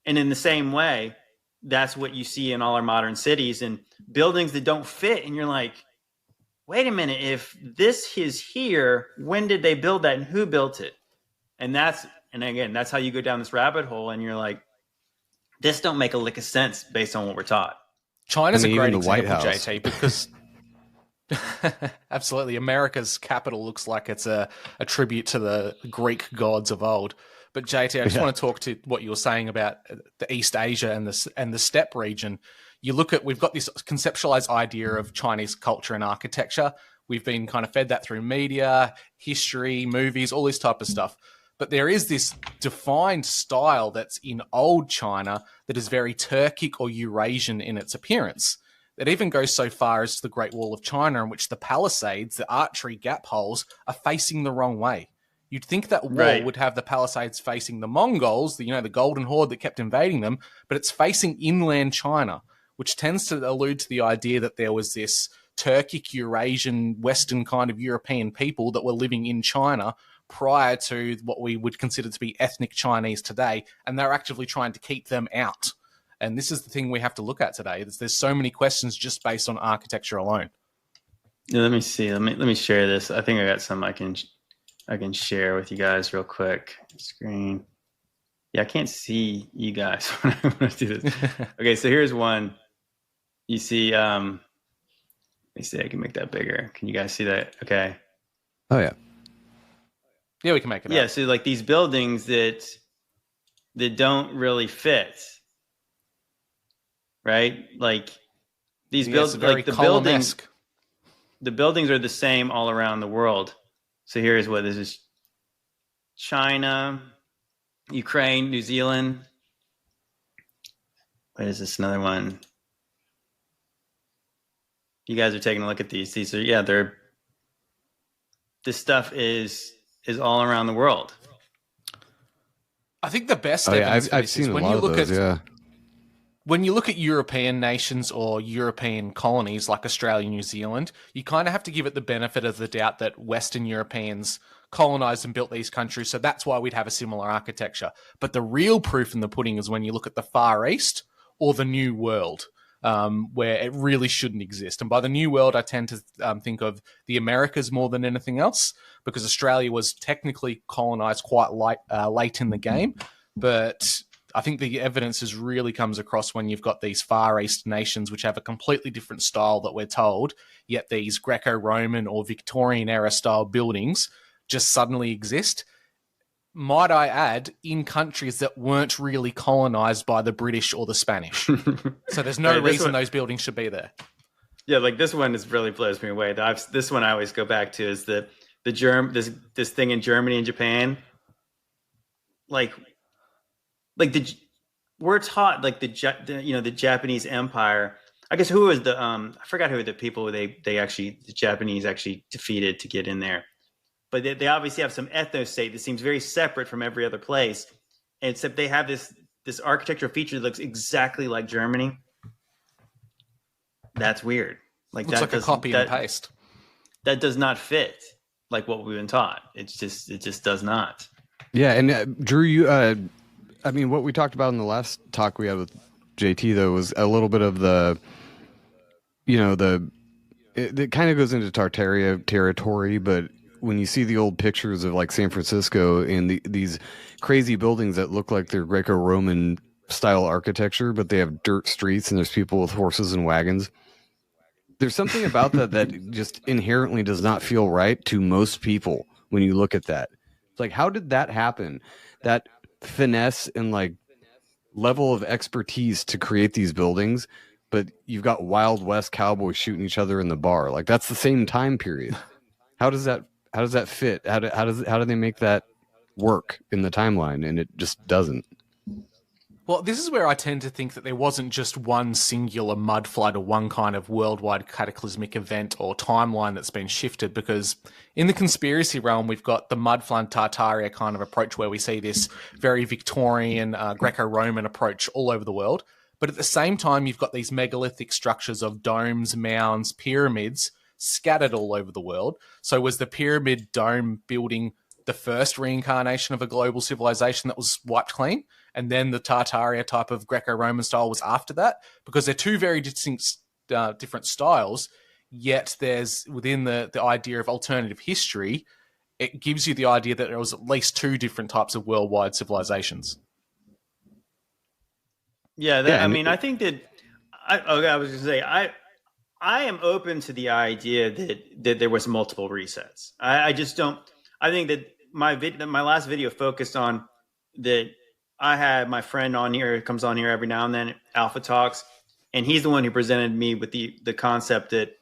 Speaker 8: And in the same way, that's what you see in all our modern cities and buildings that don't fit. And you're like, wait a minute, if this is here, when did they build that and who built it? And again, that's how you go down this rabbit hole. And you're like, this don't make a lick of sense based on what we're taught.
Speaker 7: China's a great example,
Speaker 9: White House.
Speaker 7: JT, because absolutely, America's capital looks like it's a tribute to the Greek gods of old. But JT, I just want to talk to what you were saying about the East Asia and the steppe region. You look at, we've got this conceptualized idea of Chinese culture and architecture. We've been kind of fed that through media, history, movies, all this type of stuff. But there is this defined style that's in old China that is very Turkic or Eurasian in its appearance. It even goes so far as to the Great Wall of China, in which the palisades, the archery gap holes, are facing the wrong way. You'd think that wall would have the palisades facing the Mongols, the Golden Horde that kept invading them, but it's facing inland China, which tends to allude to the idea that there was this Turkic, Eurasian, Western kind of European people that were living in China prior to what we would consider to be ethnic Chinese today, and they're actively trying to keep them out. And this is the thing we have to look at today. There's so many questions just based on architecture alone.
Speaker 8: Yeah, let me see. Let me share this. I think I got some I can share with you guys real quick. Screen. Yeah, I can't see you guys when I do this. Okay, so here's one. You see, let me see, I can make that bigger. Can you guys see that? Okay.
Speaker 9: Oh, yeah.
Speaker 7: Yeah, we can make it
Speaker 8: Yeah,
Speaker 7: out.
Speaker 8: so like these buildings that don't really fit. Right? Like these buildings, like the buildings are the same all around the world. So here's what this is: China, Ukraine, New Zealand. What is this? Another one. You guys are taking a look at these. These are this stuff is all around the world.
Speaker 7: I think the best evidence for
Speaker 9: I've
Speaker 7: this
Speaker 9: seen
Speaker 7: is
Speaker 9: a
Speaker 7: when
Speaker 9: lot
Speaker 7: you
Speaker 9: of
Speaker 7: look
Speaker 9: those,
Speaker 7: at when you look at European nations or European colonies like Australia and New Zealand, you kind of have to give it the benefit of the doubt that Western Europeans colonized and built these countries, so that's why we'd have a similar architecture. But the real proof in the pudding is when you look at the Far East or the New World, where it really shouldn't exist. And by the New World, I tend to think of the Americas more than anything else, because Australia was technically colonized quite late in the game, but I think the evidence has really comes across when you've got these Far East nations which have a completely different style that we're told, yet these Greco-Roman or Victorian era style buildings just suddenly exist. Might I add, in countries that weren't really colonized by the British or the Spanish. So there's no reason those buildings should be there.
Speaker 8: Yeah, like this one really blows me away. This one I always go back to is this thing in Germany and Japan. We're taught like the Japanese Empire. I guess who was I forgot who the people the Japanese actually defeated to get in there. But they obviously have some ethno-state that seems very separate from every other place, except they have this architectural feature that looks exactly like Germany. That's weird.
Speaker 7: Looks like a copy and paste.
Speaker 8: That does not fit like what we've been taught. It just does not.
Speaker 9: Yeah, and Drew, I mean, what we talked about in the last talk we had with JT though was a little bit of it kind of goes into Tartaria territory, but when you see the old pictures of like San Francisco and these crazy buildings that look like they're Greco-Roman style architecture, but they have dirt streets and there's people with horses and wagons. There's something about that just inherently does not feel right to most people when you look at that. It's like, how did that happen? That finesse and like level of expertise to create these buildings, but you've got Wild West cowboys shooting each other in the bar. Like that's the same time period. How does that fit? How do they make that work in the timeline? And it just doesn't.
Speaker 7: Well, this is where I tend to think that there wasn't just one singular mud flood or one kind of worldwide cataclysmic event or timeline that's been shifted, because in the conspiracy realm, we've got the mud flood Tartaria kind of approach where we see this very Victorian, Greco-Roman approach all over the world. But at the same time, you've got these megalithic structures of domes, mounds, pyramids scattered all over the world. So was the pyramid dome building the first reincarnation of a global civilization that was wiped clean? And then the Tartaria type of Greco-Roman style was after that? Because they're two very distinct, different styles, yet there's, within the idea of alternative history, it gives you the idea that there was at least two different types of worldwide civilizations.
Speaker 8: I mean, I think that, I was going to say, I am open to the idea that there was multiple resets. I just don't, I think that my last video focused on that. I had my friend on here, comes on here every now and then at Alpha Talks, and he's the one who presented me with the concept that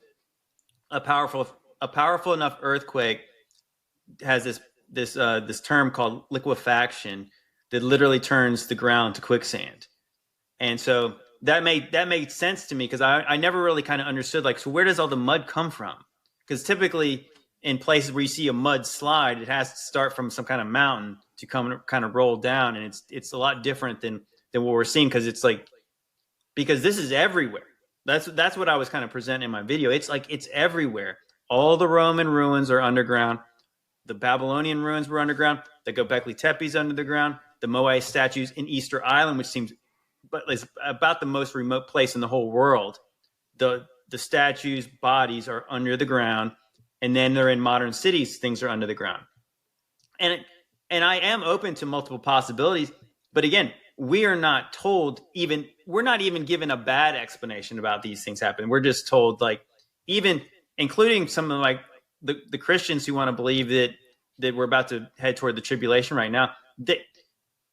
Speaker 8: a powerful enough earthquake has this term called liquefaction that literally turns the ground to quicksand. And so that made sense to me, because I never really kind of understood, like, so where does all the mud come from? Because typically in places where you see a mud slide, it has to start from some kind of mountain to come kind of roll down, and it's a lot different than what we're seeing, because this is everywhere. That's what I was kind of presenting in my video. It's like it's everywhere. All the Roman ruins are underground. The Babylonian ruins were underground. The Göbekli Tepe's under the ground. The Moai statues in Easter Island, which seems is about the most remote place in the whole world. The statues' bodies are under the ground, and then they're in modern cities. Things are under the ground, and I am open to multiple possibilities, but again, we're not even given a bad explanation about these things happening. We're just told, like, even including some of like the Christians who want to believe that we're about to head toward the tribulation right now.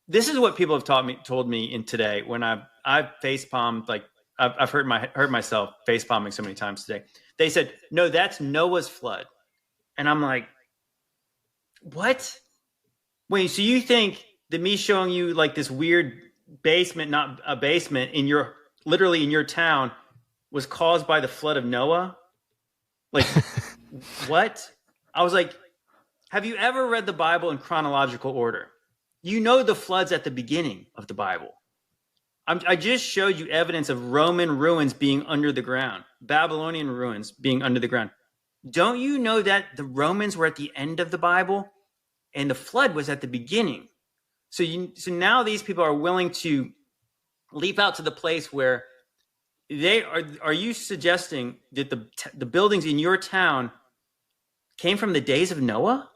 Speaker 8: This is what people have told me in today when I've facepalmed, like I've hurt myself facepalming so many times today. They said, no, that's Noah's flood. And I'm like, What? Wait, so you think that me showing you like this weird basement, not a basement, literally in your town was caused by the flood of Noah? Like, what? I was like, have you ever read the Bible in chronological order? You know the flood's at the beginning of the Bible. I just showed you evidence of Roman ruins being under the ground, Babylonian ruins being under the ground. Don't you know that the Romans were at the end of the Bible and the flood was at the beginning? So now these people are willing to leap out to the place where they are. Are you suggesting that the buildings in your town came from the days of Noah?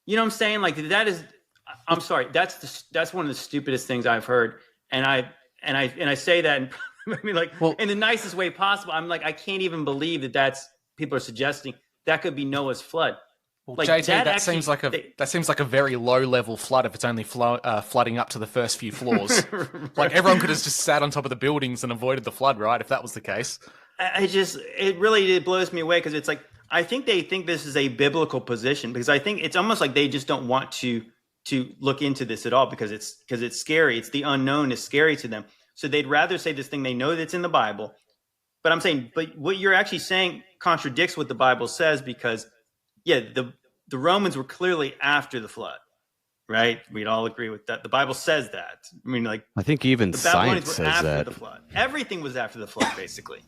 Speaker 8: You know what I'm saying? Like that is. I'm sorry. That's one of the stupidest things I've heard, and I say that in, I mean, like, in the nicest way possible. I'm like, I can't even believe that people are suggesting that could be Noah's flood.
Speaker 7: Well,
Speaker 8: like,
Speaker 7: JT, that seems like a very low level flood if it's only flooding up to the first few floors.
Speaker 8: Right.
Speaker 7: Like everyone could have just sat on top of the buildings and avoided the flood, right? If that was the case.
Speaker 8: It blows me away because it's like I think they think this is a biblical position because I think it's almost like they just don't want to look into this at all because it's scary. It's the unknown is scary to them. So they'd rather say this thing they know that's in the Bible. But I'm saying, but what you're actually saying contradicts what the Bible says because, yeah, the Romans were clearly after the flood, right? We'd all agree with that. The Bible says that. I mean, like,
Speaker 9: I think even
Speaker 8: the Babylonians
Speaker 9: science
Speaker 8: were
Speaker 9: says
Speaker 8: after
Speaker 9: that.
Speaker 8: the flood. Everything was after the flood, basically.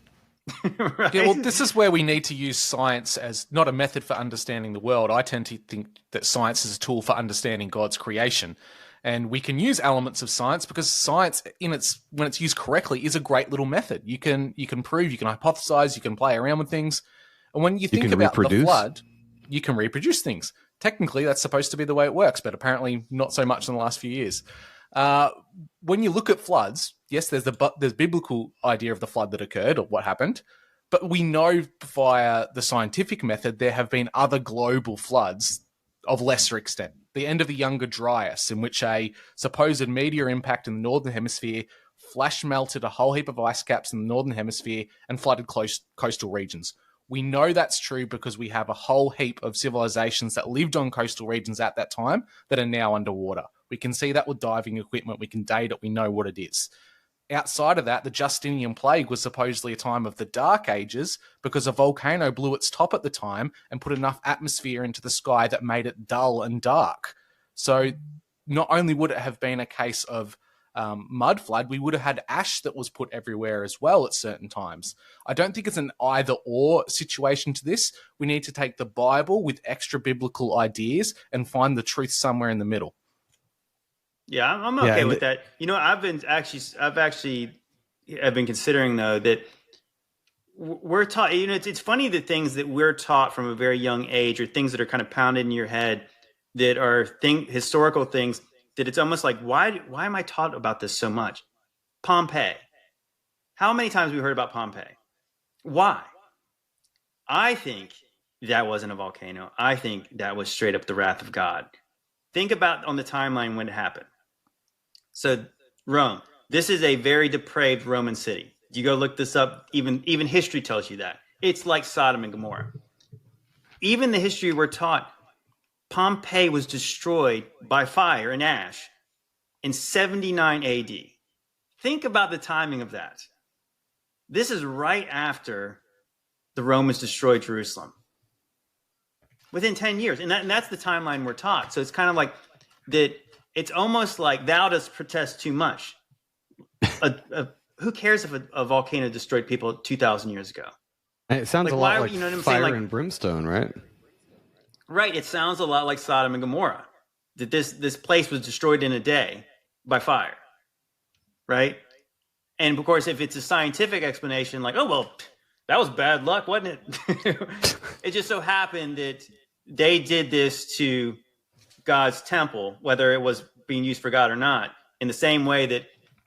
Speaker 8: Right?
Speaker 7: Yeah, well, this is where we need to use science as not a method for understanding the world. I tend to think that science is a tool for understanding God's creation. And we can use elements of science because science, when it's used correctly, is a great little method. You can prove, you can hypothesize, you can play around with things. And when you think about the flood, you can reproduce things. Technically, that's supposed to be the way it works, but apparently not so much in the last few years. When you look at floods, yes, there's biblical idea of the flood that occurred or what happened, but we know via the scientific method there have been other global floods of lesser extent. The end of the Younger Dryas, in which a supposed meteor impact in the northern hemisphere flash melted a whole heap of ice caps in the northern hemisphere and flooded coastal regions. We know that's true because we have a whole heap of civilizations that lived on coastal regions at that time that are now underwater. We can see that with diving equipment. We can date it. We know what it is. Outside of that, the Justinian plague was supposedly a time of the Dark Ages because a volcano blew its top at the time and put enough atmosphere into the sky that made it dull and dark. So not only would it have been a case of mud flood, we would have had ash that was put everywhere as well at certain times. I don't think it's an either-or situation to this. We need to take the Bible with extra biblical ideas and find the truth somewhere in the middle.
Speaker 8: Yeah, I'm okay with that. You know, I've been considering though that we're taught. You know, it's funny the things that we're taught from a very young age, or things that are kind of pounded in your head, that are historical things. That it's almost like why am I taught about this so much? Pompeii. How many times have we heard about Pompeii? Why? I think that wasn't a volcano. I think that was straight up the wrath of God. Think about on the timeline when it happened. So Rome, this is a very depraved Roman city. You go look this up. Even history tells you that. It's like Sodom and Gomorrah. Even the history we're taught, Pompeii was destroyed by fire and ash in 79 AD. Think about the timing of that. This is right after the Romans destroyed Jerusalem. Within 10 years. And that's the timeline we're taught. So it's kind of like that. It's almost like thou dost protest too much. Who cares if a volcano destroyed people 2,000 years ago?
Speaker 9: It sounds
Speaker 8: like,
Speaker 9: a lot like
Speaker 8: you know what I'm
Speaker 9: fire
Speaker 8: saying? Like,
Speaker 9: and brimstone, right?
Speaker 8: Right. It sounds a lot like Sodom and Gomorrah. That this place was destroyed in a day by fire. Right? And of course, if it's a scientific explanation, like, oh, well, that was bad luck, wasn't it? It just so happened that they did this to God's temple, whether it was being used for God or not, in the same way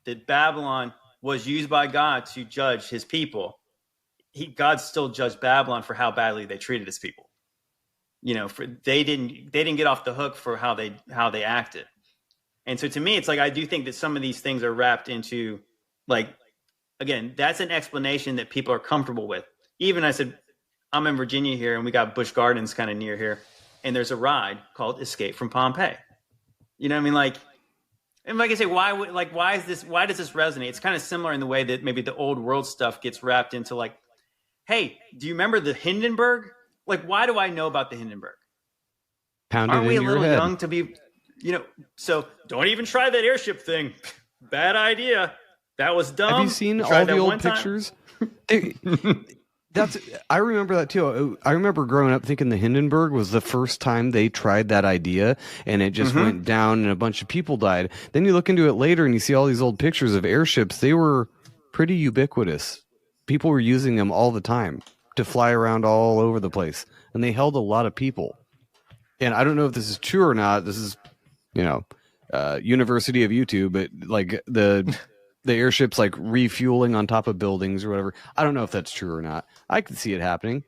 Speaker 8: that Babylon was used by God to judge his people. God still judged Babylon for how badly they treated his people. You know, they didn't get off the hook for how they acted. And so to me, it's like, I do think that some of these things are wrapped into, like, again, that's an explanation that people are comfortable with. Even I said, I'm in Virginia here and we got Busch Gardens kind of near here. and there's a ride called Escape from Pompeii. You know what I mean? Like, and like I say, why does this resonate? It's kind of similar in the way that maybe the old world stuff gets wrapped into like, hey, do you remember the Hindenburg? Like, why do I know about the Hindenburg? Aren't we a little young to be, so don't even try that airship thing. Bad idea. That was dumb.
Speaker 9: Have you seen all the old pictures? I remember that too. I remember growing up thinking the Hindenburg was the first time they tried that idea, and it just went down and a bunch of people died. Then you look into it later and you see all these old pictures of airships. They were pretty ubiquitous. People were using them all the time to fly around all over the place, and they held a lot of people. And I don't know if this is true or not. This is, University of YouTube, but like the airships like refueling on top of buildings or whatever. I don't know if that's true or not. I can see it happening.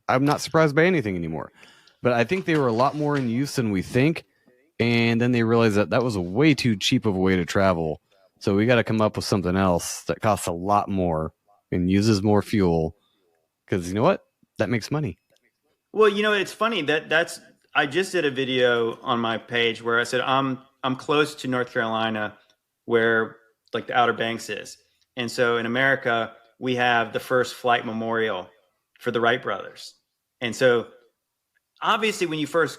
Speaker 9: I'm not surprised by anything anymore. But I think they were a lot more in use than we think. And then they realized that was a way too cheap of a way to travel. So we got to come up with something else that costs a lot more and uses more fuel. Because you know what? That makes money.
Speaker 8: Well, it's funny that's I just did a video on my page where I said I'm close to North Carolina, where like the Outer Banks is, and so in America we have the first flight memorial for the Wright brothers, and so obviously when you first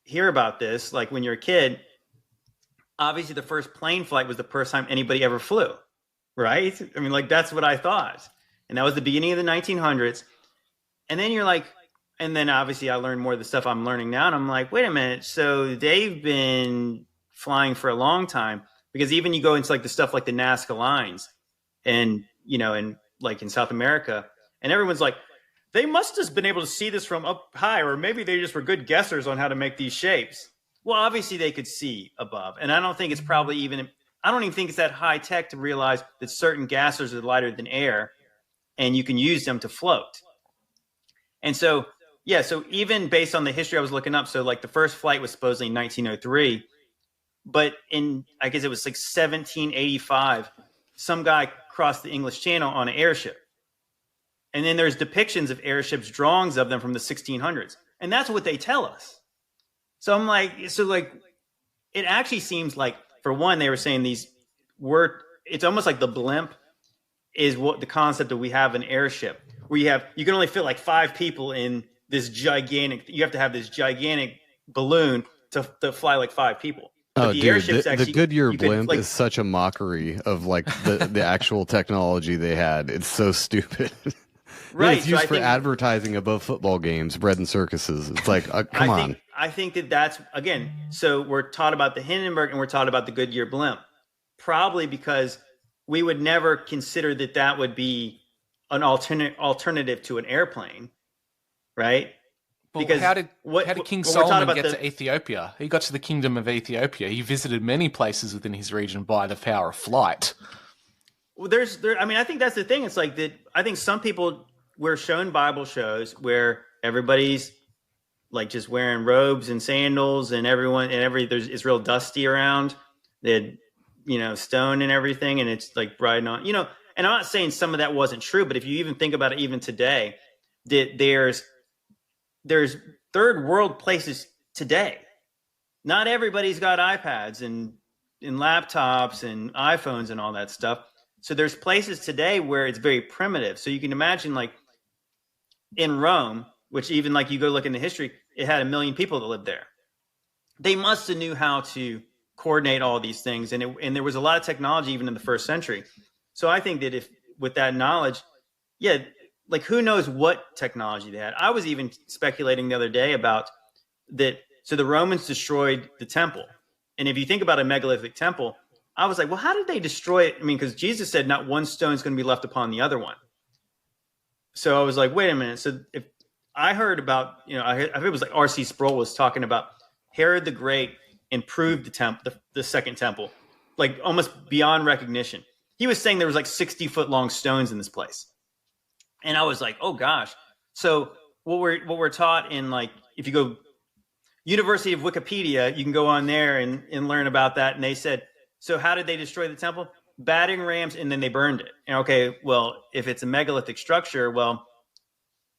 Speaker 8: hear about this, like when you're a kid, obviously the first plane flight was the first time anybody ever flew, right? I mean, like that's what I thought, and that was the beginning of the 1900s, and then you're like. And then obviously I learned more of the stuff I'm learning now. And I'm like, wait a minute. So they've been flying for a long time, because even you go into like the stuff like the Nazca lines and, and like in South America, and everyone's like, they must have been able to see this from up high, or maybe they just were good guessers on how to make these shapes. Well, obviously they could see above. And I don't think it's probably I don't even think it's that high tech to realize that certain gases are lighter than air and you can use them to float. And so, yeah, so even based on the history I was looking up, so like the first flight was supposedly in 1903, but I guess it was like 1785, some guy crossed the English Channel on an airship. And then there's depictions of airships, drawings of them from the 1600s. And that's what they tell us. So I'm like, it actually seems like, for one, they were saying it's almost like the blimp is what the concept that we have an airship, where you can only fit like 5 people in this you have to have this gigantic balloon to fly like 5 people. But
Speaker 9: the Goodyear blimp is such a mockery of like the actual technology they had. It's so stupid.
Speaker 8: Right.
Speaker 9: It's used for advertising above football games, bread and circuses. It's like, come on.
Speaker 8: I think that's, again, so we're taught about the Hindenburg and we're taught about the Goodyear blimp, probably because we would never consider that would be an alternative to an airplane. Right?
Speaker 7: Well, because how did King Solomon get to Ethiopia? He got to the Kingdom of Ethiopia. He visited many places within his region by the power of flight.
Speaker 8: Well, I think that's the thing. It's like that. I think some people were shown Bible shows where everybody's like just wearing robes and sandals, and it's real dusty around. They had, stone and everything, and it's like riding on, And I'm not saying some of that wasn't true, but if you even think about it, even today, there's third world places today. Not everybody's got iPads and laptops and iPhones and all that stuff. So there's places today where it's very primitive. So you can imagine like in Rome, which even like you go look into history, it had 1 million people that lived there. They must have knew how to coordinate all these things. And there was a lot of technology even in the first century. So I think that if with that knowledge, like who knows what technology they had. I was even speculating the other day about that. So the Romans destroyed the temple. And if you think about a megalithic temple, I was like, well, how did they destroy it? I mean, because Jesus said not one stone is going to be left upon the other one. So I was like, wait a minute. So if I heard about, I think it was like R.C. Sproul was talking about Herod the Great improved the temple, the second temple, like almost beyond recognition. He was saying there was like 60-foot long stones in this place. And I was like, oh gosh. So what we're taught in, like, if you go University of Wikipedia, you can go on there and learn about that. And they said, so how did they destroy the temple? Battering rams, and then they burned it. And okay, well, if it's a megalithic structure, well,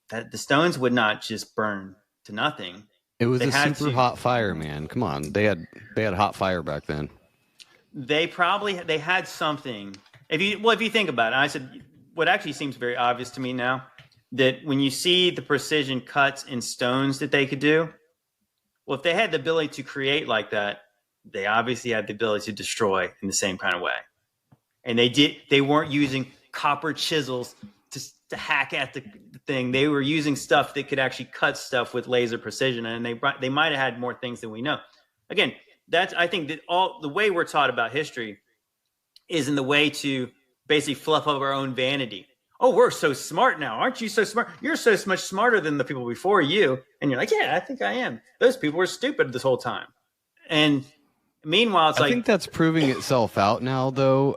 Speaker 8: the stones would not just burn to nothing.
Speaker 9: It was
Speaker 8: They
Speaker 9: a
Speaker 8: had
Speaker 9: super
Speaker 8: to.
Speaker 9: hot fire, man. Come on, they had hot fire back then.
Speaker 8: They had something. If you think about it, I said what actually seems very obvious to me now, that when you see the precision cuts in stones that they could do, well, if they had the ability to create like that, they obviously had the ability to destroy in the same kind of way. And they weren't using copper chisels to hack at the thing. They were using stuff that could actually cut stuff with laser precision, and they might have had more things than we know. Again, I think that all the way we're taught about history is in the way to basically fluff up our own vanity. Oh, we're so smart now. Aren't you so smart? You're so much smarter than the people before you. And you're like, yeah, I think I am. Those people were stupid this whole time. And meanwhile, I
Speaker 9: think that's proving itself out now, though.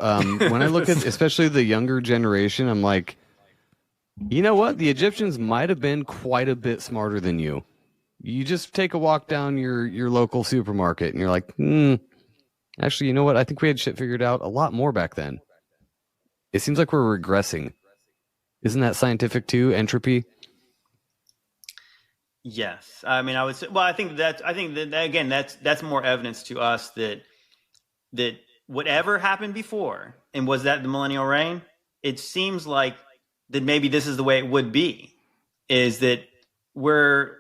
Speaker 9: When I look at especially the younger generation, I'm like, you know what? The Egyptians might have been quite a bit smarter than you. You just take a walk down your local supermarket and you're like, actually, you know what? I think we had shit figured out a lot more back then. It seems like we're regressing. Isn't that scientific too? Entropy?
Speaker 8: Yes. I mean, I would say, well, I think that again, that's more evidence to us that whatever happened before, and was that the millennial reign? It seems like that maybe this is the way it would be, is that we're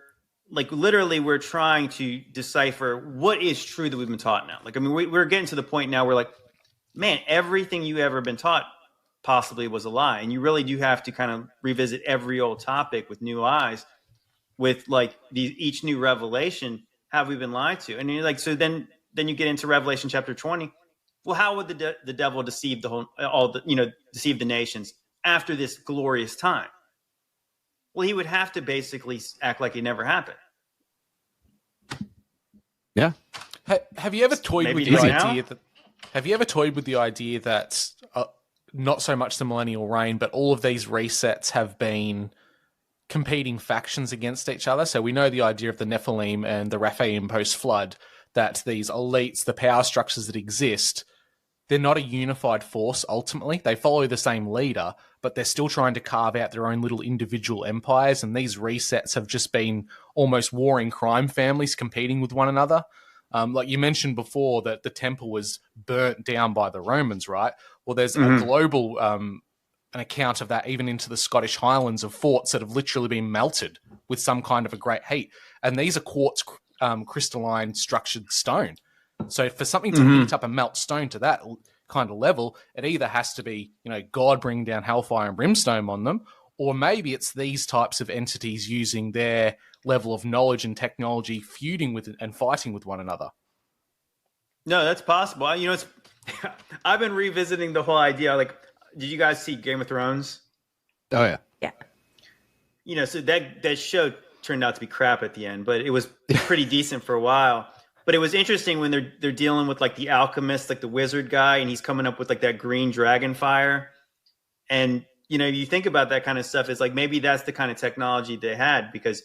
Speaker 8: trying to decipher what is true that we've been taught now. Like, I mean, we're getting to the point now where like, man, everything you ever been taught possibly was a lie. And you really do have to kind of revisit every old topic with new eyes, with like each new revelation. Have we been lied to? And you're like, so then you get into Revelation chapter 20. Well, how would the devil deceive deceive the nations after this glorious time? Well, he would have to basically act like it never happened.
Speaker 9: Yeah.
Speaker 7: Have you ever toyed with the idea that? Have you ever toyed with the idea that not so much the millennial reign, but all of these resets have been competing factions against each other? So we know the idea of the Nephilim and the Raphaim post-flood, that these elites, the power structures that exist, they're not a unified force ultimately. They follow the same leader, but they're still trying to carve out their own little individual empires, and these resets have just been almost warring crime families competing with one another. Like you mentioned before that the temple was burnt down by the Romans, right? Well, there's a global an account of that even into the Scottish Highlands, of forts that have literally been melted with some kind of a great heat. And these are quartz crystalline structured stone. So for something to heat up and melt stone to that kind of level, it either has to be, God bringing down hellfire and brimstone on them, or maybe it's these types of entities using their level of knowledge and technology feuding with and fighting with one another.
Speaker 8: No, that's possible. I've been revisiting the whole idea. Like, did you guys see Game of Thrones?
Speaker 9: Oh yeah.
Speaker 10: Yeah.
Speaker 8: So that show turned out to be crap at the end, but it was pretty decent for a while. But it was interesting when they're dealing with like the alchemist, like the wizard guy, and he's coming up with like that green dragon fire. And, you think about that kind of stuff, it's like maybe that's the kind of technology they had, because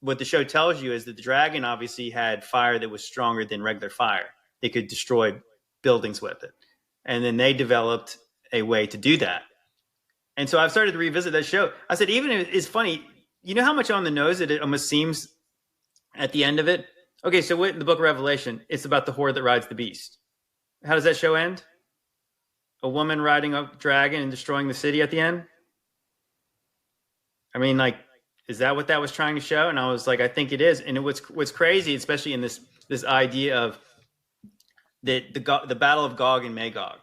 Speaker 8: what the show tells you is that the dragon obviously had fire that was stronger than regular fire. It could destroy buildings with it. And then they developed a way to do that. And so I've started to revisit that show. I said, even if it's funny, you know how much on the nose it almost seems at the end of it? Okay, so in the book of Revelation, it's about the horde that rides the beast. How does that show end? A woman riding a dragon and destroying the city at the end? I mean, like, is that what that was trying to show? And I was like, I think it is. And what's crazy, especially in this idea of the battle of Gog and Magog,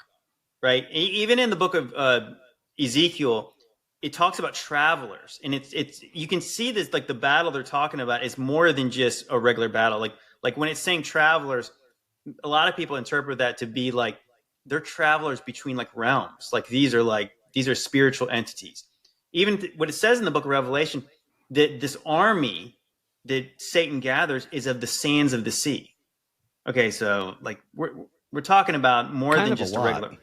Speaker 8: right? Even in the book of Ezekiel, it talks about travelers, and it's you can see this, like the battle they're talking about is more than just a regular battle. Like when it's saying travelers, a lot of people interpret that to be like they're travelers between like realms. Like these are spiritual entities. Even what it says in the book of Revelation, that this army that Satan gathers is of the sands of the sea. Okay, so like we're talking about more than just a regular.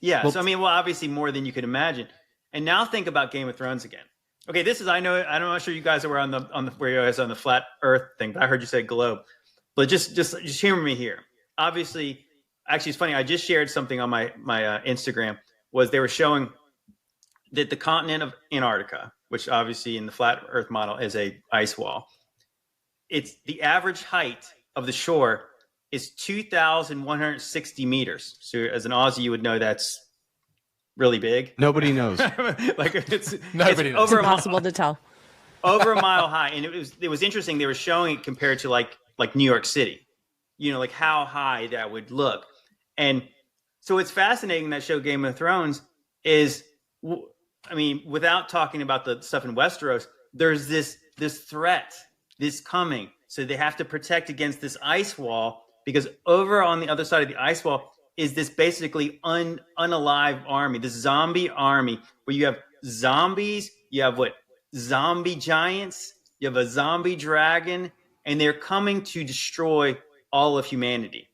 Speaker 8: Yeah, well, so I mean, obviously more than you could imagine. And now think about Game of Thrones again. Okay, this is I'm not sure you guys were on the where you guys on the flat Earth thing, but I heard you say globe. But just hear me here. Obviously, actually, it's funny. I just shared something on my Instagram. Was they were showing that the continent of Antarctica, which obviously in the flat Earth model is a ice wall, it's the average height of the shore is 2,160 meters. So as an Aussie, you would know that's really big.
Speaker 9: Nobody knows.
Speaker 8: Like it's
Speaker 7: Nobody knows.
Speaker 8: over
Speaker 10: It's impossible to tell.
Speaker 8: over a mile high, and it was interesting. They were showing it compared to like New York City, like how high that would look. And so it's fascinating that show Game of Thrones is, I mean, without talking about the stuff in Westeros, there's this threat, this coming. So they have to protect against this ice wall, because over on the other side of the ice wall is this basically unalive army, this zombie army, where you have zombies, you have zombie giants, you have a zombie dragon, and they're coming to destroy all of humanity.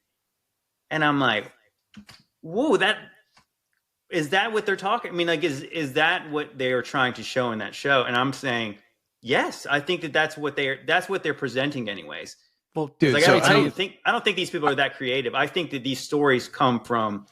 Speaker 8: And I'm like, whoa, is that what they're talking? I mean, like, is that what they are trying to show in that show? And I'm saying, yes, I think that's what they're presenting anyways.
Speaker 7: Well,
Speaker 8: dude, like, I don't think these people are that creative. I think that these stories come from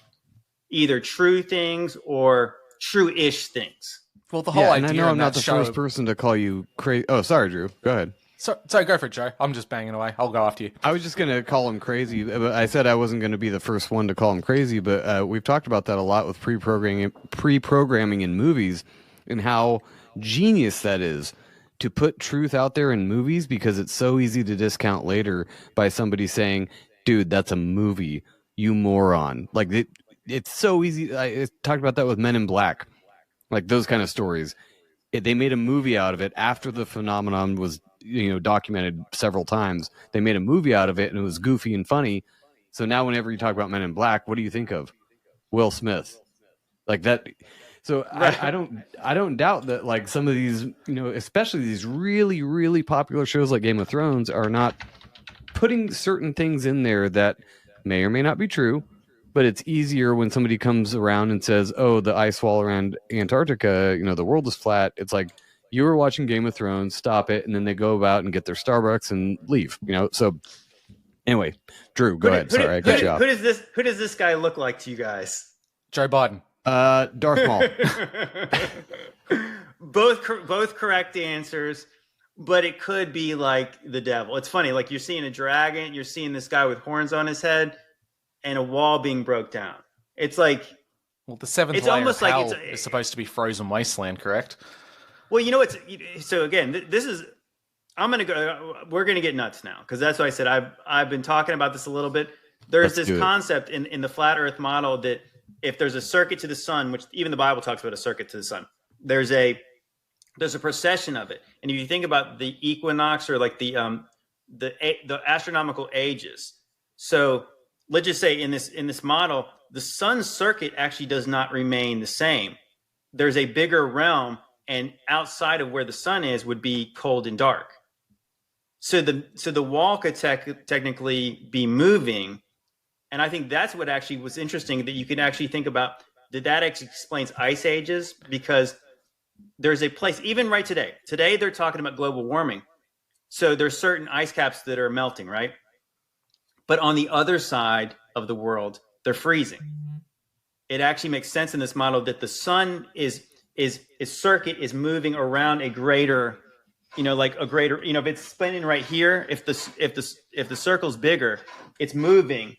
Speaker 8: either true things or true-ish things.
Speaker 7: Well, the whole idea.
Speaker 9: And I know I'm not the first person to call you crazy. Oh, sorry, Drew. Go ahead.
Speaker 7: So go for it, Joe. I'm just banging away. I'll go after you.
Speaker 9: I was just going to call him crazy. But I said I wasn't going to be the first one to call him crazy, but we've talked about that a lot with pre-programming in movies and how genius that is to put truth out there in movies, because it's so easy to discount later by somebody saying, dude, that's a movie, you moron. Like, it's so easy. I talked about that with Men in Black, like those kind of stories. They made a movie out of it after the phenomenon was documented several times. They made a movie out of it, and it was goofy and funny. So now whenever you talk about Men in Black, what do you think of? Will Smith. Like that. So right. I don't doubt that, like, some of these, especially these really, really popular shows like Game of Thrones are not putting certain things in there that may or may not be true, but it's easier when somebody comes around and says, oh, the ice wall around Antarctica, the world is flat. It's like, you were watching Game of Thrones, stop it, and then they go about and get their Starbucks and leave. So anyway, Drew, go ahead. Sorry, I cut you off.
Speaker 8: Who does this guy look like to you guys?
Speaker 7: Joe Biden.
Speaker 9: Darth Maul.
Speaker 8: Both correct answers, but it could be like the devil. It's funny, like, you're seeing a dragon, you're seeing this guy with horns on his head, and a wall being broke down. It's like,
Speaker 7: well, the seventh layer of hell is supposed to be frozen wasteland, correct?
Speaker 8: Well, so again, we're going to get nuts now, because that's why I said I've been talking about this a little bit. There's this concept in the flat earth model that if there's a circuit to the sun, which even the Bible talks about a circuit to the sun, there's a precession of it. And if you think about the equinox, or like the astronomical ages. So let's just say in this model, the sun's circuit actually does not remain the same. There's a bigger realm, and outside of where the sun is would be cold and dark. So the wall could technically be moving. And I think that's what actually was interesting, that you can actually think about, that actually explains ice ages, because there's a place, even right today they're talking about global warming. So there's certain ice caps that are melting, right? But on the other side of the world, they're freezing. It actually makes sense in this model that the sun is circuit is moving around a greater, if it's spinning right here, if the circle's bigger, it's moving.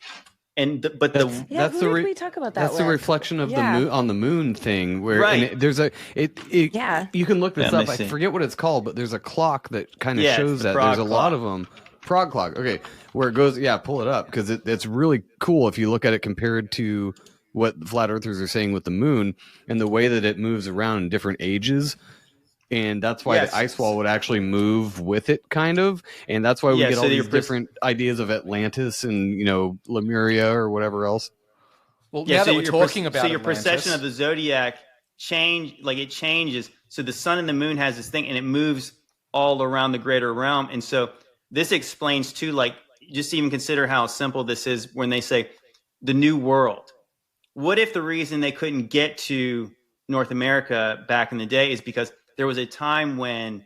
Speaker 8: And
Speaker 10: that's we talk about that.
Speaker 9: That's the reflection of the moon on the moon thing, where
Speaker 8: right.
Speaker 9: And there's you can look this up. I forget what it's called, but there's a clock that kind of shows that. There's a lot of them. Prague clock. Okay, where it goes. Yeah, pull it up, because it's really cool if you look at it compared to what the flat earthers are saying with the moon and the way that it moves around in different ages. And that's why the ice wall would actually move with it, kind of. And that's why we get all these different ideas of Atlantis and, Lemuria or whatever else.
Speaker 7: Well, now that we're talking about
Speaker 8: your
Speaker 7: Atlantis,
Speaker 8: perception of the zodiac changes. So the sun and the moon has this thing, and it moves all around the greater realm. And so this explains too, like, just even consider how simple this is when they say the new world. What if the reason they couldn't get to North America back in the day is because there was a time when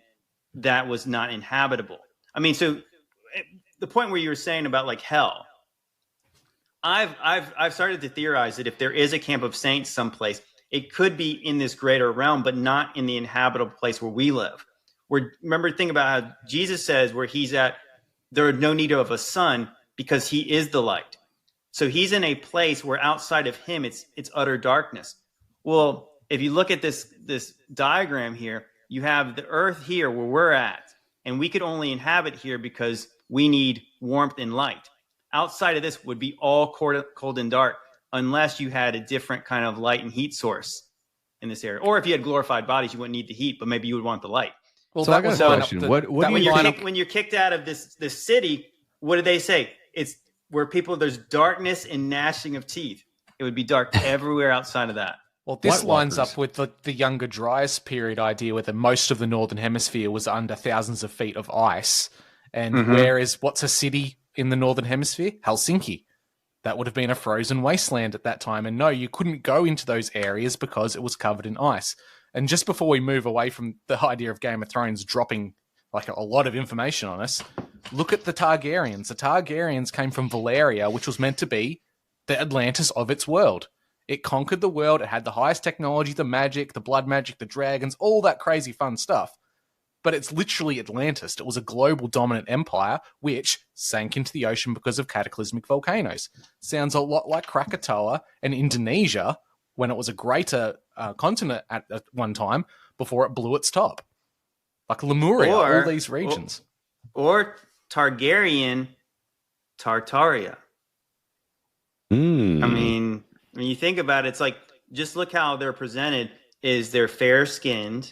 Speaker 8: that was not inhabitable? I mean, so the point where you were saying about like hell, I've started to theorize that if there is a camp of saints someplace, it could be in this greater realm, but not in the inhabitable place where we live. Remember, think about how Jesus says where he's at, there are no need of a sun because he is the light. So he's in a place where outside of him, it's utter darkness. Well, if you look at this diagram here, you have the earth here where we're at, and we could only inhabit here because we need warmth and light. Outside of this would be all cold and dark unless you had a different kind of light and heat source in this area. Or if you had glorified bodies, you wouldn't need the heat, but maybe you would want the light.
Speaker 9: Well, so I got a question.
Speaker 8: When you're kicked out of this city, what did they say? It's where there's darkness and gnashing of teeth. It would be dark everywhere outside of that.
Speaker 7: Well, this lines up with the Younger Dryas period idea where most of the northern hemisphere was under thousands of feet of ice. And what's a city in the northern hemisphere? Helsinki. That would have been a frozen wasteland at that time. And no, you couldn't go into those areas because it was covered in ice. And just before we move away from the idea of Game of Thrones dropping like a lot of information on us, look at the Targaryens. The Targaryens came from Valyria, which was meant to be the Atlantis of its world. It conquered the world. It had the highest technology, the magic, the blood magic, the dragons, all that crazy fun stuff. But it's literally Atlantis. It was a global dominant empire which sank into the ocean because of cataclysmic volcanoes. Sounds a lot like Krakatoa and Indonesia when it was a greater continent at one time before it blew its top. Like Lemuria, all these regions.
Speaker 8: Or Targaryen, Tartaria. I mean, when you think about it, it's like, just look how they're presented. Is they're fair-skinned,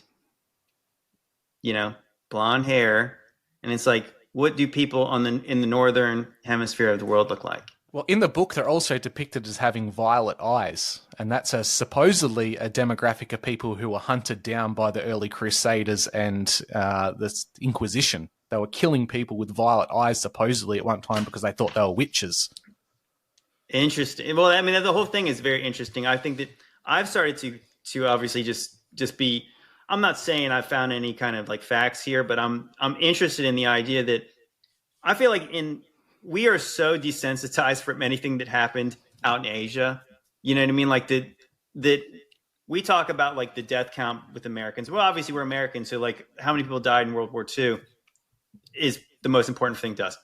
Speaker 8: blonde hair, and it's like, what do people in the northern hemisphere of the world look like?
Speaker 7: Well, in the book, they're also depicted as having violet eyes, and that's supposedly a demographic of people who were hunted down by the early Crusaders and the Inquisition. They were killing people with violet eyes, supposedly, at one time because they thought they were witches.
Speaker 8: Interesting. Well, I mean, the whole thing is very interesting. I think that I've started to obviously just be. I'm not saying I found any kind of like facts here, but I'm interested in the idea that I feel like we are so desensitized from anything that happened out in Asia. You know what I mean? Like that we talk about like the death count with Americans. Well, obviously we're Americans, so like how many people died in World War II is the most important thing to us.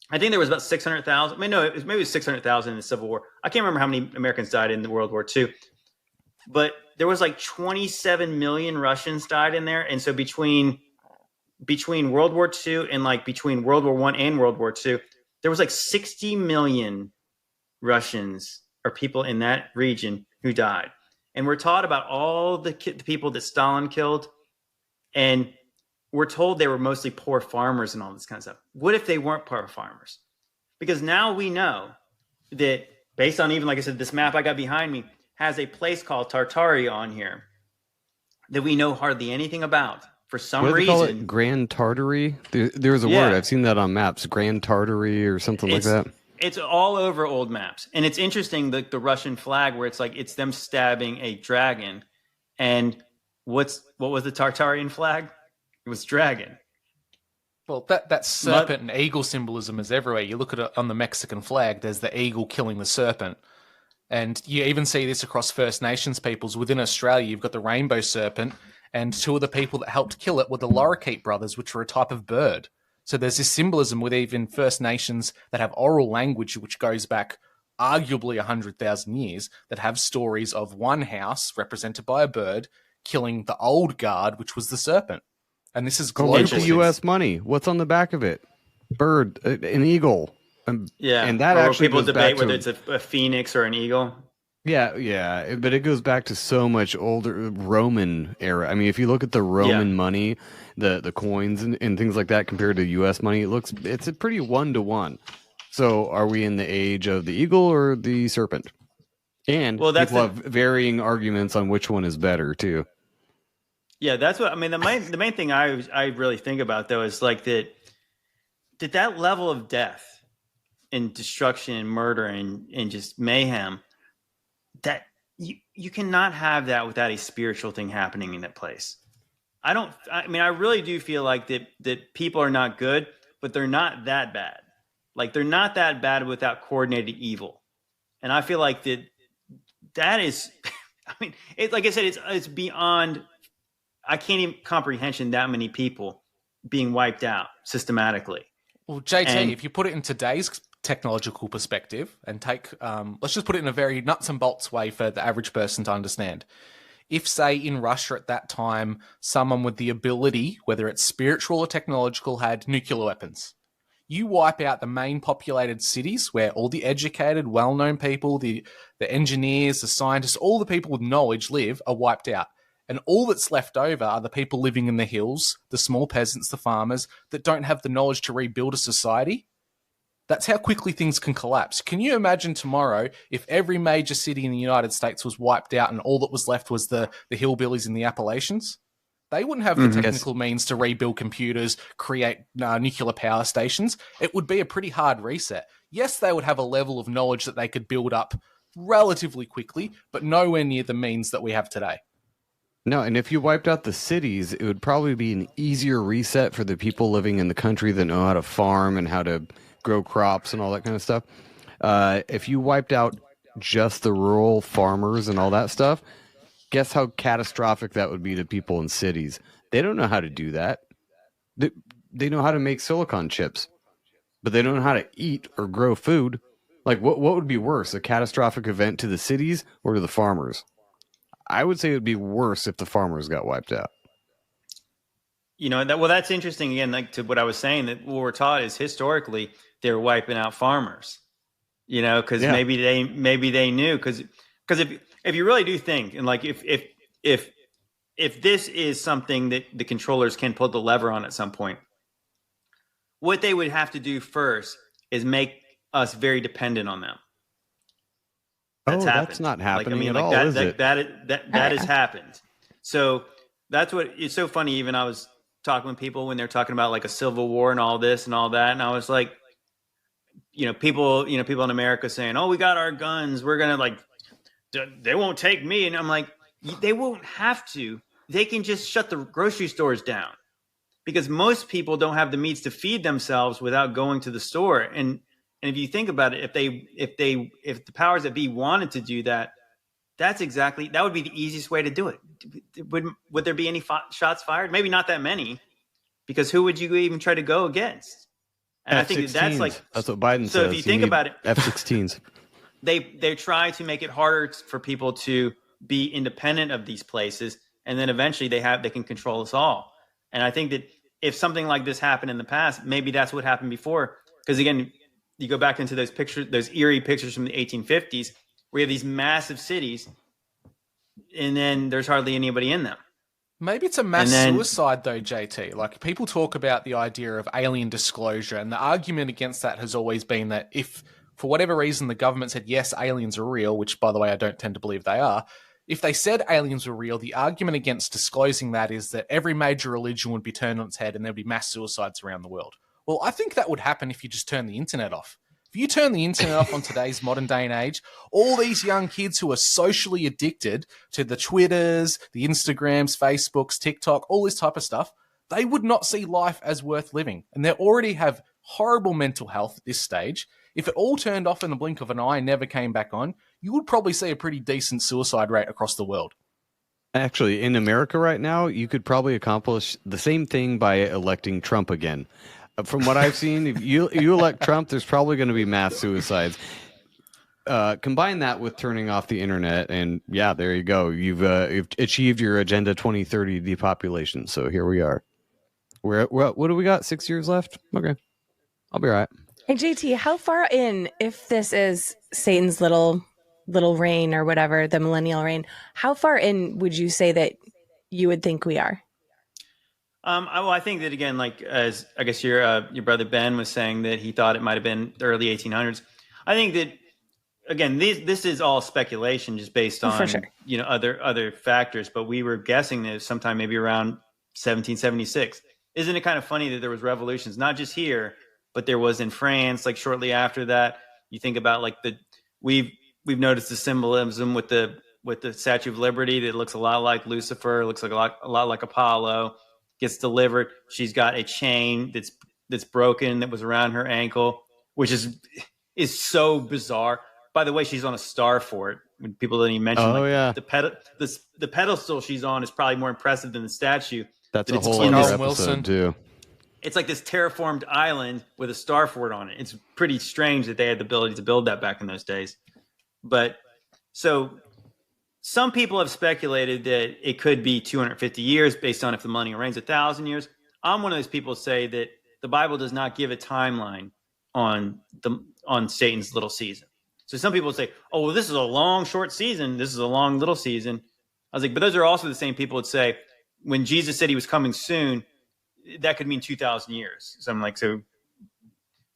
Speaker 8: I think there was about 600,000. I mean, no, maybe it was 600,000 in the Civil War. I can't remember how many Americans died in the World War II, but there was like 27 million Russians died in there. And so between World War II and like between World War I and World War II, there was like 60 million Russians or people in that region who died. And we're taught about all the people that Stalin killed. And we're told they were mostly poor farmers and all this kind of stuff. What if they weren't poor farmers? Because now we know that based on even, like I said, this map I got behind me has a place called Tartaria on here that we know hardly anything about for some
Speaker 9: what do they
Speaker 8: reason.
Speaker 9: Call it? Grand Tartary? There's a word. I've seen that on maps. Grand Tartary or something like that.
Speaker 8: It's all over old maps. And it's interesting, the Russian flag where it's like it's them stabbing a dragon. And what was the Tartarian flag? It was dragon.
Speaker 7: Well, that serpent and eagle symbolism is everywhere. You look at it on the Mexican flag, there's the eagle killing the serpent. And you even see this across First Nations peoples. Within Australia, you've got the rainbow serpent, and two of the people that helped kill it were the lorikeet brothers, which were a type of bird. So there's this symbolism with even First Nations that have oral language, which goes back arguably 100,000 years, that have stories of one house represented by a bird killing the old guard, which was the serpent. And this is global.
Speaker 9: Like the U.S. money. What's on the back of it? Bird, an eagle.
Speaker 8: Yeah,
Speaker 9: and that
Speaker 8: or
Speaker 9: actually
Speaker 8: people
Speaker 9: goes
Speaker 8: debate
Speaker 9: back to,
Speaker 8: whether it's a phoenix or an eagle.
Speaker 9: Yeah, but it goes back to so much older Roman era. I mean, if you look at the Roman money, the coins and things like that compared to U.S. money, it's a pretty 1-to-1. So, are we in the age of the eagle or the serpent? And people have varying arguments on which one is better too.
Speaker 8: Yeah, that's what I mean. The main thing I really think about though is like that level of death and destruction and murder and just mayhem, that you cannot have that without a spiritual thing happening in that place. I really do feel like that people are not good, but they're not that bad. Like they're not that bad without coordinated evil. And I feel like that is, I mean, it's like I said, it's beyond, I can't even comprehend that many people being wiped out systematically.
Speaker 7: Well, JT,
Speaker 8: And-
Speaker 7: if you put it in today's technological perspective and take, let's just put it in a very nuts and bolts way for the average person to understand. If, say, in Russia at that time, someone with the ability, whether it's spiritual or technological, had nuclear weapons, you wipe out the main populated cities where all the educated, well-known people, the engineers, the scientists, all the people with knowledge live are wiped out. And all that's left over are the people living in the hills, the small peasants, the farmers, that don't have the knowledge to rebuild a society. That's how quickly things can collapse. Can you imagine tomorrow if every major city in the United States was wiped out and all that was left was the hillbillies in the Appalachians? They wouldn't have the technical means to rebuild computers, create nuclear power stations. It would be a pretty hard reset. Yes, they would have a level of knowledge that they could build up relatively quickly, but nowhere near the means that we have today.
Speaker 9: No, and if you wiped out the cities, it would probably be an easier reset for the people living in the country that know how to farm and how to grow crops and all that kind of stuff. If you wiped out just the rural farmers and all that stuff, guess how catastrophic that would be to people in cities. They don't know how to do that. They know how to make silicon chips, but they don't know how to eat or grow food. Like, what would be worse, a catastrophic event to the cities or to the farmers? I would say it would be worse if the farmers got wiped out.
Speaker 8: You know, that's interesting. Again, like to what I was saying, that what we're taught is historically they're wiping out farmers. You know, because maybe they knew, because if you really do think, and like if this is something that the controllers can pull the lever on at some point, what they would have to do first is make us very dependent on them.
Speaker 9: That's not happening at all, is it?
Speaker 8: That has happened. So that's what it's so funny. Even I was talking with people when they're talking about like a civil war and all this and all that, and I was like, people in America saying, "Oh, we got our guns. We're gonna like, they won't take me." And I'm like, they won't have to. They can just shut the grocery stores down, because most people don't have the means to feed themselves without going to the store. And if you think about it, if the powers that be wanted to do that, that would be the easiest way to do it. Would there be any shots fired? Maybe not that many, because who would you even try to go against? And
Speaker 9: F-16s.
Speaker 8: I think that's
Speaker 9: what Biden says.
Speaker 8: So if you think about it,
Speaker 9: F-16s.
Speaker 8: They try to make it harder for people to be independent of these places, and then eventually they can control us all. And I think that if something like this happened in the past, maybe that's what happened before. Because again, you go back into those pictures, those eerie pictures from the 1850s, where you have these massive cities, and then there's hardly anybody in them.
Speaker 7: Maybe it's a mass suicide, though, JT. Like, people talk about the idea of alien disclosure, and the argument against that has always been that if, for whatever reason, the government said, yes, aliens are real, which, by the way, I don't tend to believe they are, if they said aliens were real, the argument against disclosing that is that every major religion would be turned on its head and there'd be mass suicides around the world. Well, I think that would happen if you just turn the internet off. If you turn the internet off on today's modern day and age, all these young kids who are socially addicted to the Twitters, the Instagrams, Facebooks, TikTok, all this type of stuff, they would not see life as worth living. And they already have horrible mental health at this stage. If it all turned off in the blink of an eye and never came back on, you would probably see a pretty decent suicide rate across the world.
Speaker 9: Actually, in America right now, you could probably accomplish the same thing by electing Trump again. From what I've seen, if you elect Trump, there's probably going to be mass suicides. Combine that with turning off the internet, and yeah, there you go. You've achieved your Agenda 2030 depopulation. So here we are. What do we got? 6 years left? Okay. I'll be all right.
Speaker 10: Hey, JT, how far in, if this is Satan's little reign or whatever, the millennial reign, how far in would you say that you would think we are?
Speaker 8: I think that, again, like, as I guess your brother Ben was saying, that he thought it might have been the early 1800s. I think that, again, this is all speculation, just based on other factors. But we were guessing that sometime maybe around 1776. Isn't it kind of funny that there was revolutions, not just here, but there was in France, like shortly after that? You think about like we've noticed the symbolism with the Statue of Liberty that looks a lot like Lucifer, looks like a lot like Apollo. Gets delivered. She's got a chain that's broken that was around her ankle, which is so bizarre. By the way, she's on a star for it. When people didn't even mention, the pedestal she's on is probably more impressive than the statue.
Speaker 9: That's a whole other episode too.
Speaker 8: it's like this terraformed island with a star fort on it. It's pretty strange that they had the ability to build that back in those days. But so some people have speculated that it could be 250 years based on if the millennium reigns 1,000 years. I'm one of those people who say that the Bible does not give a timeline on Satan's little season. So some people say, oh, well, this is a long, short season. This is a long, little season. I was like, but those are also the same people that say when Jesus said he was coming soon, that could mean 2,000 years. So I'm like, so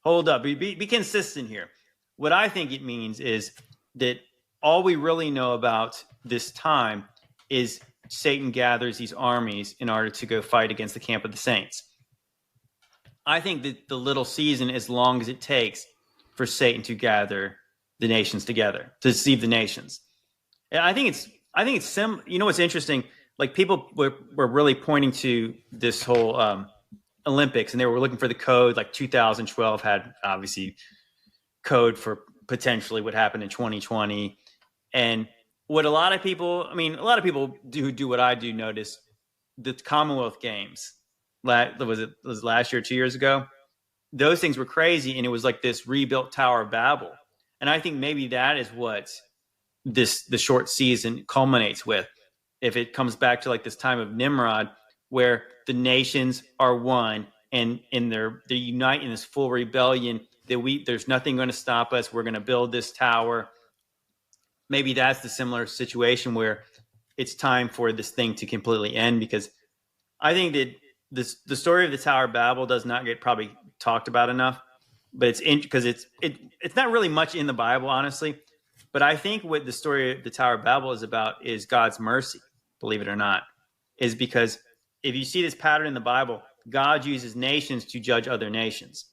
Speaker 8: hold up, be consistent here. What I think it means is that all we really know about this time is Satan gathers these armies in order to go fight against the camp of the saints. I think that the little season, as long as it takes for Satan to gather the nations together, to deceive the nations. And I think it's you know what's interesting? Like people were really pointing to this whole Olympics, and they were looking for the code. Like 2012 had obviously code for potentially what happened in 2020. And what a lot of people do what I do notice, the Commonwealth Games, was last year, 2 years ago? Those things were crazy, and it was like this rebuilt Tower of Babel. And I think maybe that is what the short season culminates with. If it comes back to like this time of Nimrod, where the nations are one and they unite in this full rebellion, that there's nothing going to stop us. We're going to build this tower. Maybe that's the similar situation where it's time for this thing to completely end, because I think that the story of the Tower of Babel does not get probably talked about enough, but because it's not really much in the Bible, honestly. But I think what the story of the Tower of Babel is about is God's mercy, believe it or not, is because if you see this pattern in the Bible, God uses nations to judge other nations.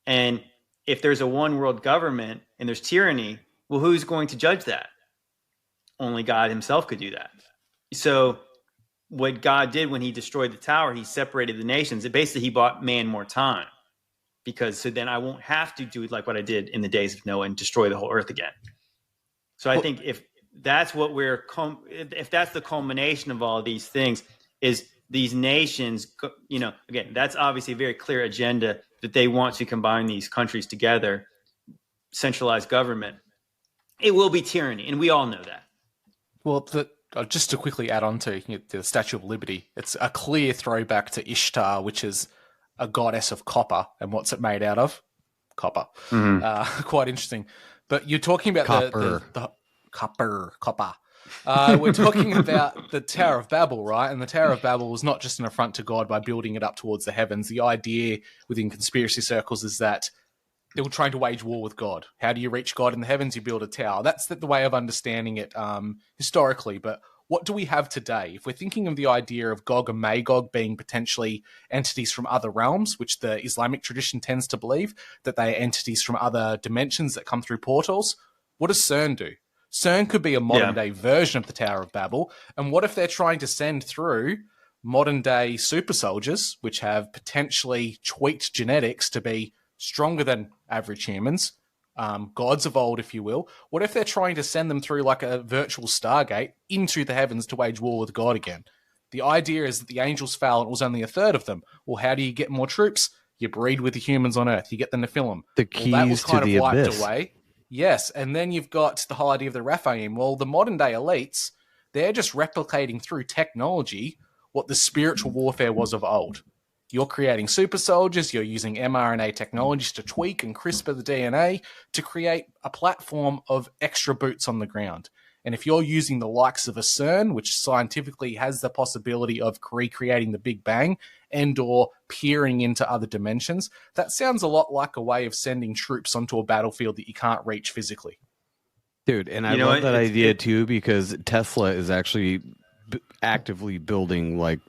Speaker 8: And if there's a one world government and there's tyranny, well, who's going to judge that? Only God himself could do that. So what God did when he destroyed the tower, he separated the nations. Basically, he bought man more time, because so then I won't have to do like what I did in the days of Noah and destroy the whole earth again. So I think if that's what if that's the culmination of all of these things, is these nations, again, that's obviously a very clear agenda that they want to combine these countries together, centralized government. It will be tyranny, and we all know that.
Speaker 7: Well, just to quickly add on to the Statue of Liberty, it's a clear throwback to Ishtar, which is a goddess of copper. And what's it made out of? Copper. Mm-hmm. Quite interesting. But you're talking about the copper. We're talking about the Tower of Babel, right? And the Tower of Babel was not just an affront to God by building it up towards the heavens. The idea within conspiracy circles is that they were trying to wage war with God. How do you reach God in the heavens? You build a tower. That's the way of understanding it historically. But what do we have today? If we're thinking of the idea of Gog and Magog being potentially entities from other realms, which the Islamic tradition tends to believe, that they are entities from other dimensions that come through portals, what does CERN do? CERN could be a modern-day version of the Tower of Babel. And what if they're trying to send through modern-day super soldiers, which have potentially tweaked genetics to be stronger than average humans, gods of old, if you will? What if they're trying to send them through like a virtual Stargate into the heavens to wage war with God again? The idea is that the angels fell and it was only a third of them. Well, how do you get more troops? You breed with the humans on Earth. You get the Nephilim.
Speaker 9: The keys
Speaker 7: that was kind
Speaker 9: to the
Speaker 7: of wiped
Speaker 9: abyss.
Speaker 7: away. Yes, and then you've got the whole idea of the Rephaim. Well, the modern-day elites, they're just replicating through technology what the spiritual warfare was of old. You're creating super soldiers, you're using mRNA technologies to tweak and CRISPR the DNA to create a platform of extra boots on the ground. And if you're using the likes of a CERN, which scientifically has the possibility of recreating the Big Bang and or peering into other dimensions, that sounds a lot like a way of sending troops onto a battlefield that you can't reach physically.
Speaker 9: Dude, and I love that idea too, because Tesla is actually actively building like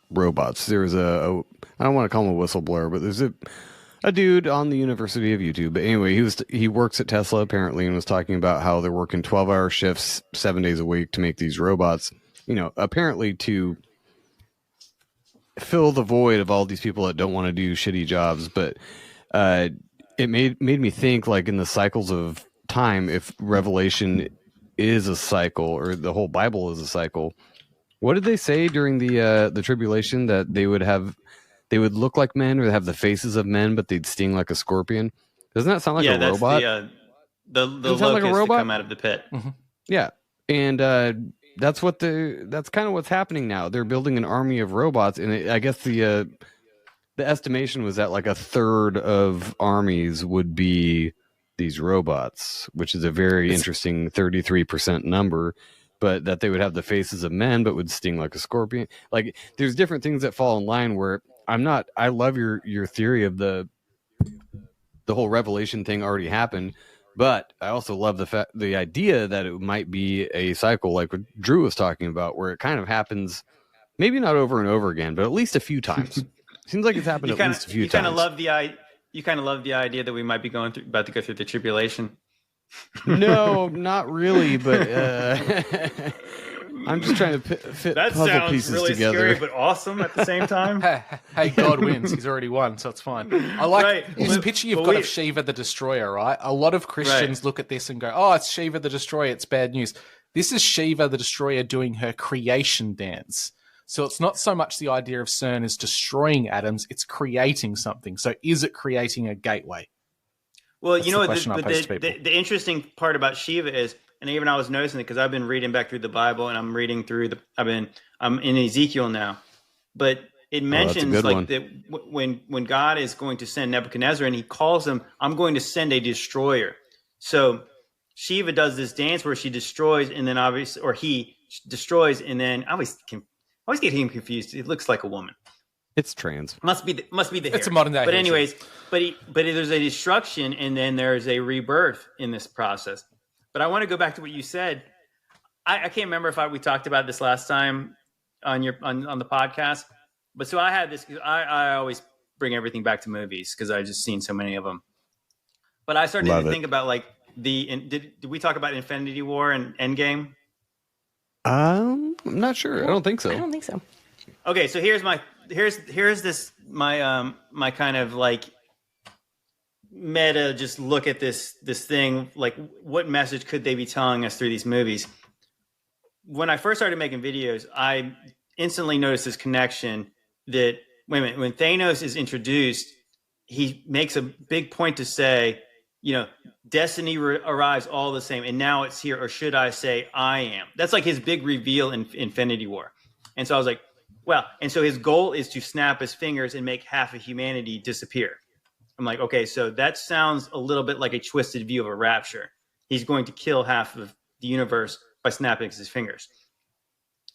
Speaker 9: robots. There's I don't want to call him a whistleblower, but there's a dude on the University of YouTube. But anyway, he works at Tesla apparently, and was talking about how they're working 12-hour shifts 7 days a week to make these robots, apparently to fill the void of all these people that don't want to do shitty jobs. But it made me think, like, in the cycles of time, if Revelation is a cycle, or the whole Bible is a cycle, what did they say during the tribulation? That they would have they would look like men or have the faces of men, but they'd sting like a scorpion. Doesn't that sound like a
Speaker 8: that's
Speaker 9: robot?
Speaker 8: the
Speaker 9: Doesn't sound like a
Speaker 8: locust to
Speaker 9: robot?
Speaker 8: come out of the pit.
Speaker 9: Yeah, and that's kind of what's happening now. They're building an army of robots, and I guess the estimation was that like a third of armies would be these robots, which is a very interesting 33% number. But that they would have the faces of men, but would sting like a scorpion. Like, there's different things that fall in line where I love your theory of the whole Revelation thing already happened, but I also love the idea that it might be a cycle like what Drew was talking about, where it kind of happens, maybe not over and over again, but at least a few times. Seems like it's happened at least a few times.
Speaker 8: You kind of love the idea that we might be about to go through the tribulation.
Speaker 9: No, not really, but I'm just trying to fit
Speaker 8: that
Speaker 9: puzzle
Speaker 8: sounds
Speaker 9: pieces
Speaker 8: really
Speaker 9: together.
Speaker 8: scary, but awesome at the same time.
Speaker 7: Hey, God wins. He's already won, so it's fine. I like this picture you've got of Shiva the Destroyer, right? A lot of Christians look at this and go, oh, it's Shiva the Destroyer, it's bad news. This is Shiva the Destroyer doing her creation dance. So it's not so much the idea of CERN as destroying atoms, it's creating something. So is it creating a gateway?
Speaker 8: Well,
Speaker 7: That's
Speaker 8: you know,
Speaker 7: the
Speaker 8: interesting part about Shiva is, and even I was noticing it because I've been reading back through the Bible and I'm reading through I'm in Ezekiel now, but it mentions like that when God is going to send Nebuchadnezzar and he calls him, I'm going to send a destroyer. So Shiva does this dance where she destroys and then he destroys and then I always get him confused. It looks like a woman.
Speaker 9: It's trans.
Speaker 8: Must be the hair.
Speaker 7: It's a modern day.
Speaker 8: But anyways, but there's a destruction and then there's a rebirth in this process. But I want to go back to what you said. I can't remember if we talked about this last time on the podcast. But so I had this. I always bring everything back to movies because I've just seen so many of them. But I started to think about like did we talk about Infinity War and Endgame?
Speaker 9: I'm not sure. I don't think so.
Speaker 10: I don't think so.
Speaker 8: Okay, so here's my kind of like meta just look at this thing, like what message could they be telling us through these movies? When I first started making videos, I instantly noticed this connection that when Thanos is introduced, he makes a big point to say, you know, destiny arrives all the same and now it's here, or should I say I am. That's like his big reveal in Infinity War. And so I was like, well, and so his goal is to snap his fingers and make half of humanity disappear. I'm like, okay, so that sounds a little bit like a twisted view of a rapture. He's going to kill half of the universe by snapping his fingers.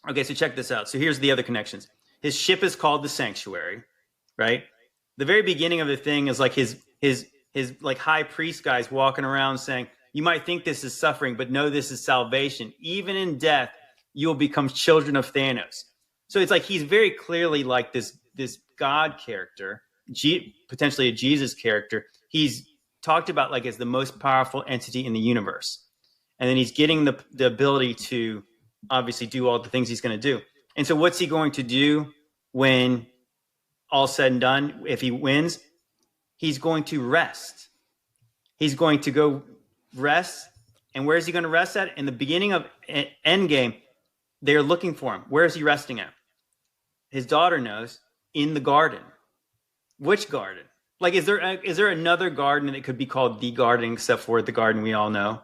Speaker 8: Okay, so check this out. So here's the other connections. His ship is called the Sanctuary, right? The very beginning of the thing is like his like high priest guys walking around saying, you might think this is suffering, but no, this is salvation. Even in death, you will become children of Thanos. So it's like he's very clearly like this God character, potentially a Jesus character. He's talked about like as the most powerful entity in the universe. And then he's getting the ability to obviously do all the things he's going to do. And so what's he going to do when all's said and done? If he wins, he's going to rest. He's going to go rest. And where is he going to rest at? In the beginning of Endgame, they're looking for him. Where is he resting at? His daughter knows, in the garden. Which garden? Like, is there another garden that could be called the garden except for the garden we all know?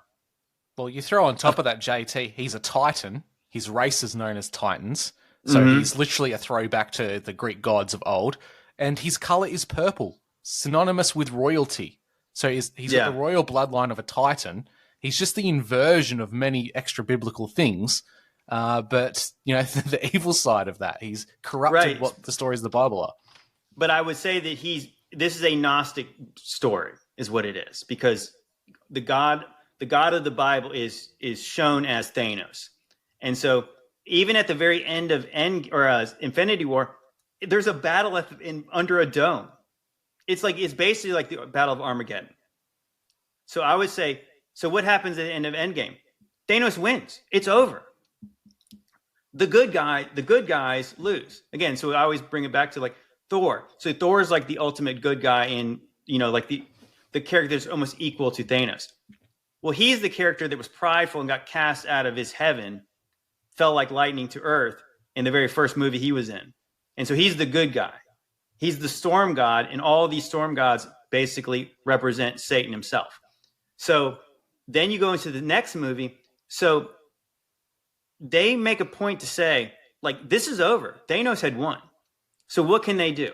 Speaker 7: Well, you throw on top of that, JT, he's a Titan. His race is known as Titans. So he's literally a throwback to the Greek gods of old. And his color is purple, synonymous with royalty. So he's got the royal bloodline of a Titan. He's just the inversion of many extra biblical things. But, you know, the evil side of that, he's corrupted what the stories of the Bible are.
Speaker 8: But I would say that this is a Gnostic story is what it is, because the God of the Bible is shown as Thanos. And so even at the very end of Infinity War, there's a battle under a dome. It's basically like the Battle of Armageddon. So I would say, so what happens at the end of Endgame? Thanos wins. It's over. The good guys lose. Again, so I always bring it back to like Thor. So Thor is like the ultimate good guy in, you know, like the character that's almost equal to Thanos. Well, he's the character that was prideful and got cast out of his heaven, fell like lightning to earth in the very first movie he was in. And so he's the good guy. He's the storm god, and all of these storm gods basically represent Satan himself. So then you go into the next movie. So they make a point to say, like, this is over. Thanos had won. So what can they do?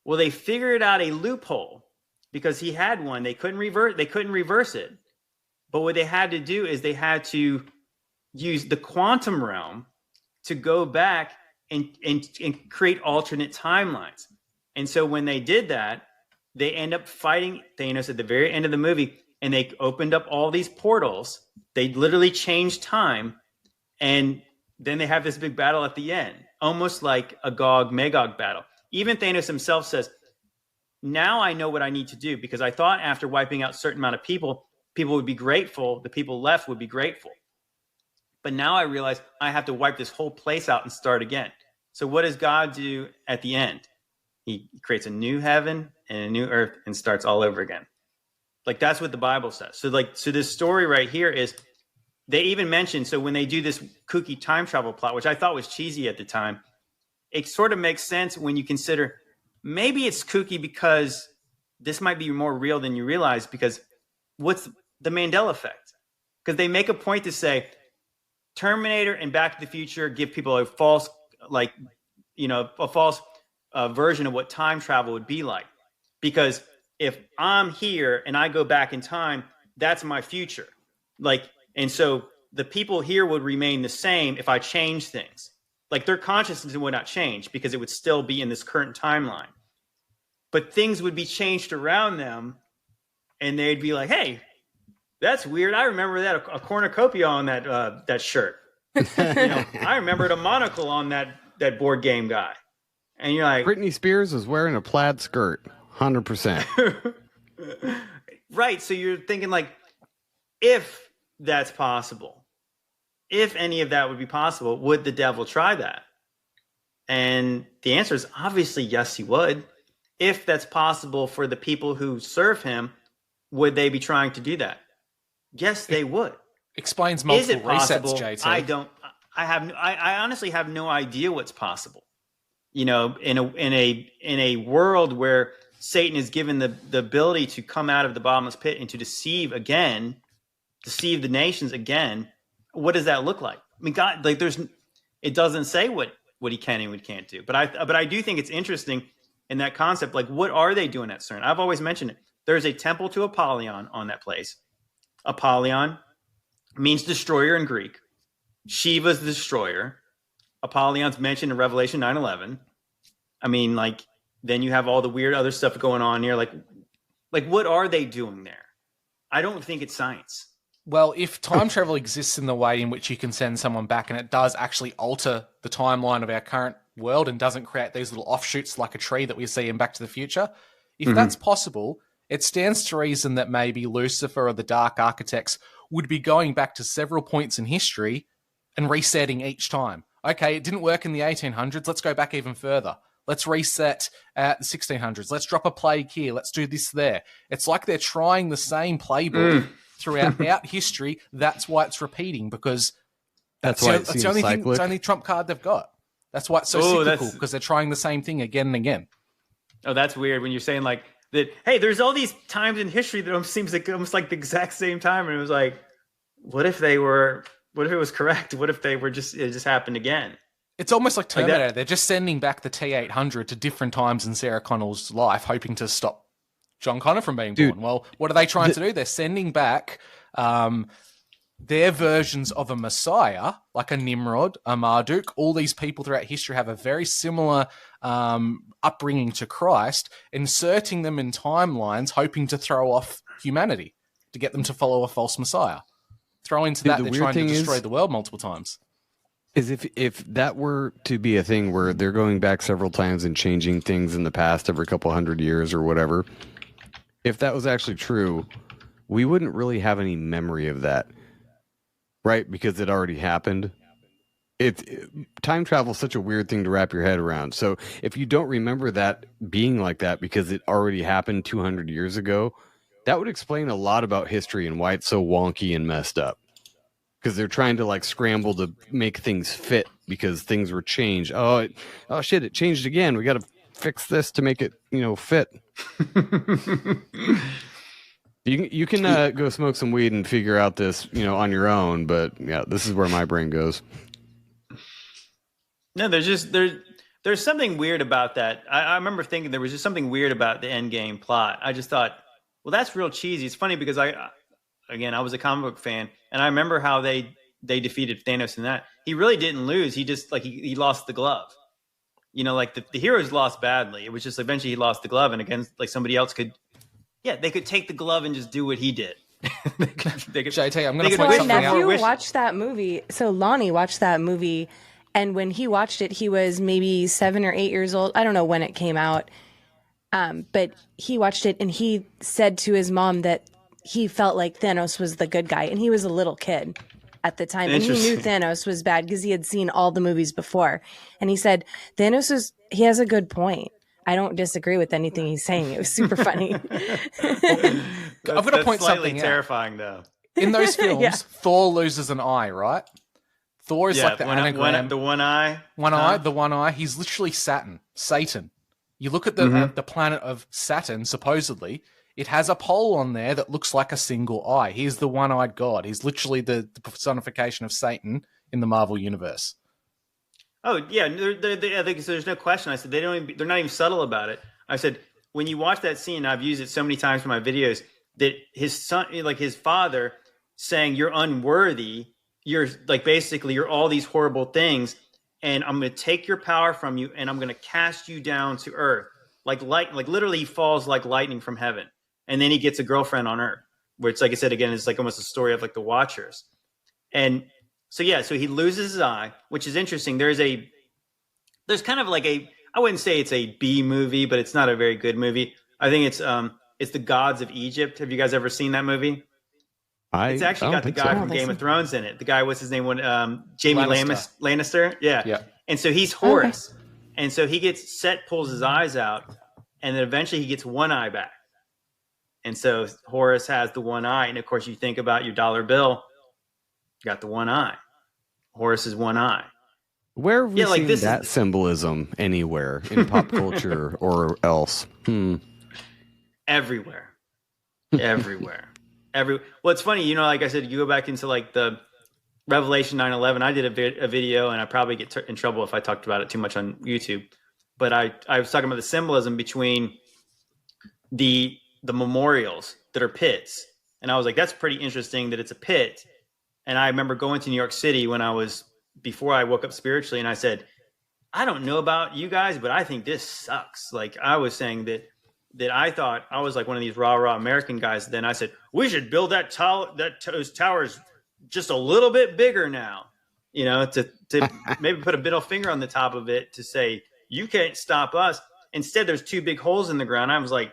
Speaker 8: Well, they figured out a loophole because he had won. They couldn't reverse it. But what they had to do is they had to use the quantum realm to go back and create alternate timelines. And so when they did that, they end up fighting Thanos at the very end of the movie, and they opened up all these portals. They literally changed time, and then they have this big battle at the end, almost like a Gog-Magog battle. Even Thanos himself says, now I know what I need to do, because I thought after wiping out a certain amount of people would be grateful. The people left would be grateful. But now I realize I have to wipe this whole place out and start again. So what does God do at the end? He creates a new heaven and a new earth and starts all over again. Like, that's what the Bible says. So this story right here is, they even mention, so when they do this kooky time travel plot, which I thought was cheesy at the time, it sort of makes sense when you consider maybe it's kooky because this might be more real than you realize, because what's the Mandela effect? Because they make a point to say Terminator and Back to the Future give people a false, version of what time travel would be like. Because if I'm here and I go back in time, that's my future. And so the people here would remain the same if I change things. Like, their consciousness would not change because it would still be in this current timeline. But things would be changed around them, and they'd be like, hey, that's weird. I remember that, a cornucopia on that shirt. I remembered a monocle on that board game guy. And you're like,
Speaker 9: Britney Spears was wearing a plaid skirt, 100%.
Speaker 8: Right. So you're thinking, like, if that's possible, if any of that would be possible, would the devil try that? And the answer is obviously yes, he would. If that's possible for the people who serve him, would they be trying to do that? Yes, they would.
Speaker 7: Explains multiple
Speaker 8: Is it possible?
Speaker 7: resets, JT.
Speaker 8: I honestly have no idea what's possible. In a world where Satan is given the ability to come out of the bottomless pit and to deceive the nations again, what does that look like? I mean, God, it doesn't say what he can and what can't do. But I do think it's interesting in that concept. Like, what are they doing at CERN? I've always mentioned it. There's a temple to Apollyon on that place. Apollyon means destroyer in Greek. Shiva's the destroyer. Apollon's mentioned in Revelation 9:11. I mean, then you have all the weird other stuff going on here. Like what are they doing there? I don't think it's science.
Speaker 7: Well, if time travel exists in the way in which you can send someone back, and it does actually alter the timeline of our current world and doesn't create these little offshoots like a tree that we see in Back to the Future, if that's possible, it stands to reason that maybe Lucifer or the Dark Architects would be going back to several points in history and resetting each time. Okay, it didn't work in the 1800s. Let's go back even further. Let's reset at the 1600s. Let's drop a plague here. Let's do this there. It's like they're trying the same playbook throughout history. That's why it's repeating, because that's the only thing. It's the only trump card they've got. That's why it's so cyclical, because they're trying the same thing again and again. Oh,
Speaker 8: that's weird when you're saying like that. Hey, there's all these times in history that almost seems like almost like the exact same time, and it was like, what if it was correct? What if it just happened again?
Speaker 7: It's almost like Terminator. They're just sending back the T-800 to different times in Sarah Connor's life, hoping to stop John Connor from being born. Well, what are they trying to do? They're sending back their versions of a Messiah, like a Nimrod, a Marduk. All these people throughout history have a very similar upbringing to Christ, inserting them in timelines, hoping to throw off humanity, to get them to follow a false Messiah. Throw into that, they're trying to destroy the world multiple times.
Speaker 9: Is if that were to be a thing where they're going back several times and changing things in the past every couple hundred years or whatever, if that was actually true, we wouldn't really have any memory of that, right? Because it already happened. Time travel is such a weird thing to wrap your head around. So if you don't remember that being like that because it already happened 200 years ago, that would explain a lot about history and why it's so wonky and messed up. Because they're trying to scramble to make things fit because things were changed. Oh shit! It changed again. We got to fix this to make it, fit. You can go smoke some weed and figure out this, on your own. But yeah, this is where my brain goes.
Speaker 8: No, there's something weird about that. I remember thinking there was just something weird about the end game plot. I just thought, well, that's real cheesy. It's funny because I was a comic book fan, and I remember how they defeated Thanos in that. He really didn't lose. He just he lost the glove. The heroes lost badly. It was just eventually he lost the glove, and against somebody else they could take the glove and just do what he did. they could,
Speaker 7: JT, I'm going to
Speaker 10: So
Speaker 7: point
Speaker 10: my
Speaker 7: something
Speaker 10: nephew
Speaker 7: out.
Speaker 10: watched that movie. So Lonnie watched that movie. And when he watched it, he was maybe 7 or 8 years old. I don't know when it came out. But he watched it and he said to his mom that he felt like Thanos was the good guy. And he was a little kid at the time. And he knew Thanos was bad because he had seen all the movies before. And he said, he has a good point. I don't disagree with anything he's saying. It was super funny.
Speaker 7: I've got to point something out.
Speaker 8: Terrifying, though.
Speaker 7: In those films, Thor loses an eye, right? Thor is like the anagram.
Speaker 8: The one eye.
Speaker 7: The one eye. He's literally Satan. You look at the planet of Saturn, supposedly, it has a pole on there that looks like a single eye. He's the one-eyed god. He's literally the personification of Satan in the Marvel universe.
Speaker 8: Oh, yeah. I think there's no question. I said they're not even subtle about it. I said, when you watch that scene, I've used it so many times in my videos, that his son, his father, saying, "You're unworthy. You're basically you're all these horrible things, and I'm going to take your power from you, and I'm going to cast you down to earth literally he falls like lightning from heaven, and then he gets a girlfriend on earth, which, like I said again, is almost a story of the Watchers, and so he loses his eye, which is interesting. There's kind of I wouldn't say it's a B movie, but it's not a very good movie. I think it's The Gods of Egypt. Have you guys ever seen that movie? It's actually got the guy from Game of Thrones in it. The guy, what's his name? Jamie Lannister. Yeah. And so he's Horus. Okay. And so he pulls his eyes out, and then eventually he gets one eye back. And so Horus has the one eye. And of course, you think about your dollar bill, you got the one eye. Horus is one eye.
Speaker 9: Where have we seen that symbolism anywhere in pop culture or else?
Speaker 8: Everywhere. Well, it's funny, like I said, you go back into the Revelation 9/11. I did a video, and I probably get in trouble if I talked about it too much on YouTube. But I was talking about the symbolism between the memorials that are pits, and I was like, that's pretty interesting that it's a pit. And I remember going to New York City before I woke up spiritually, and I said, I don't know about you guys, but I think this sucks. I was saying that I thought I was one of these rah American guys. Then I said, we should build those towers just a little bit bigger now, to maybe put a middle finger on the top of it to say, you can't stop us. Instead, there's 2 big holes in the ground. I was like,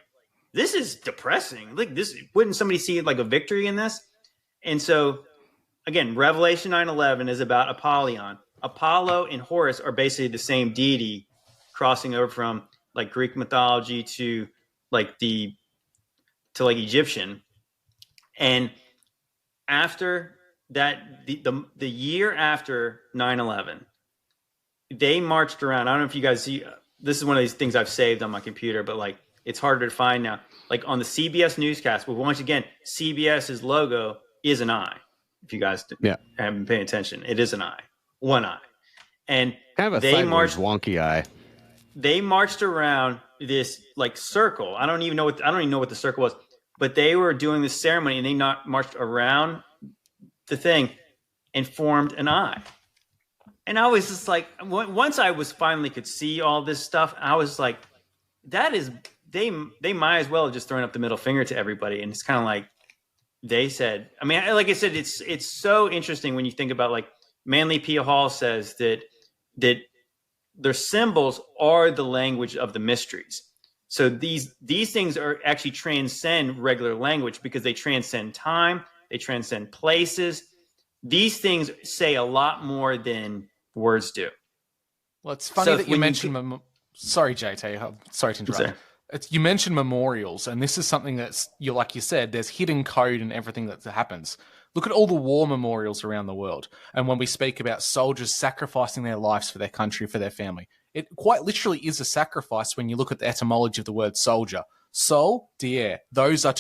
Speaker 8: this is depressing. Wouldn't somebody see a victory in this? And so again, Revelation 9/11 is about Apollyon. Apollo and Horus are basically the same deity, crossing over from Greek mythology to Egyptian. And after that, the year after 9/11, they marched around. I don't know if you guys see, this is one of these things I've saved on my computer, but it's harder to find now. On the CBS newscast, but once again, CBS's logo is an eye. If you guys haven't been paying attention, it is an eye, one eye. And
Speaker 9: kind of a sideways wonky eye.
Speaker 8: They marched around this circle. I don't even know what the circle was, but they were doing this ceremony, and they marched around the thing and formed an eye. And I was just once I finally could see all this stuff, I was like, that is, they might as well have just thrown up the middle finger to everybody. And it's kind of they said, I mean, like I said, it's so interesting when you think about Manly P. Hall says that their symbols are the language of the mysteries. So these things are actually transcend regular language because they transcend time, they transcend places. These things say a lot more than words do.
Speaker 7: Well, it's funny that you mentioned. Sorry, JT. I'm sorry to interrupt. You mentioned memorials, and this is something that's like you said, there's hidden code in everything that happens. Look at all the war memorials around the world. And when we speak about soldiers sacrificing their lives for their country, for their family, It quite literally is a sacrifice when you look at the etymology of the word soldier. Sol, dier, those are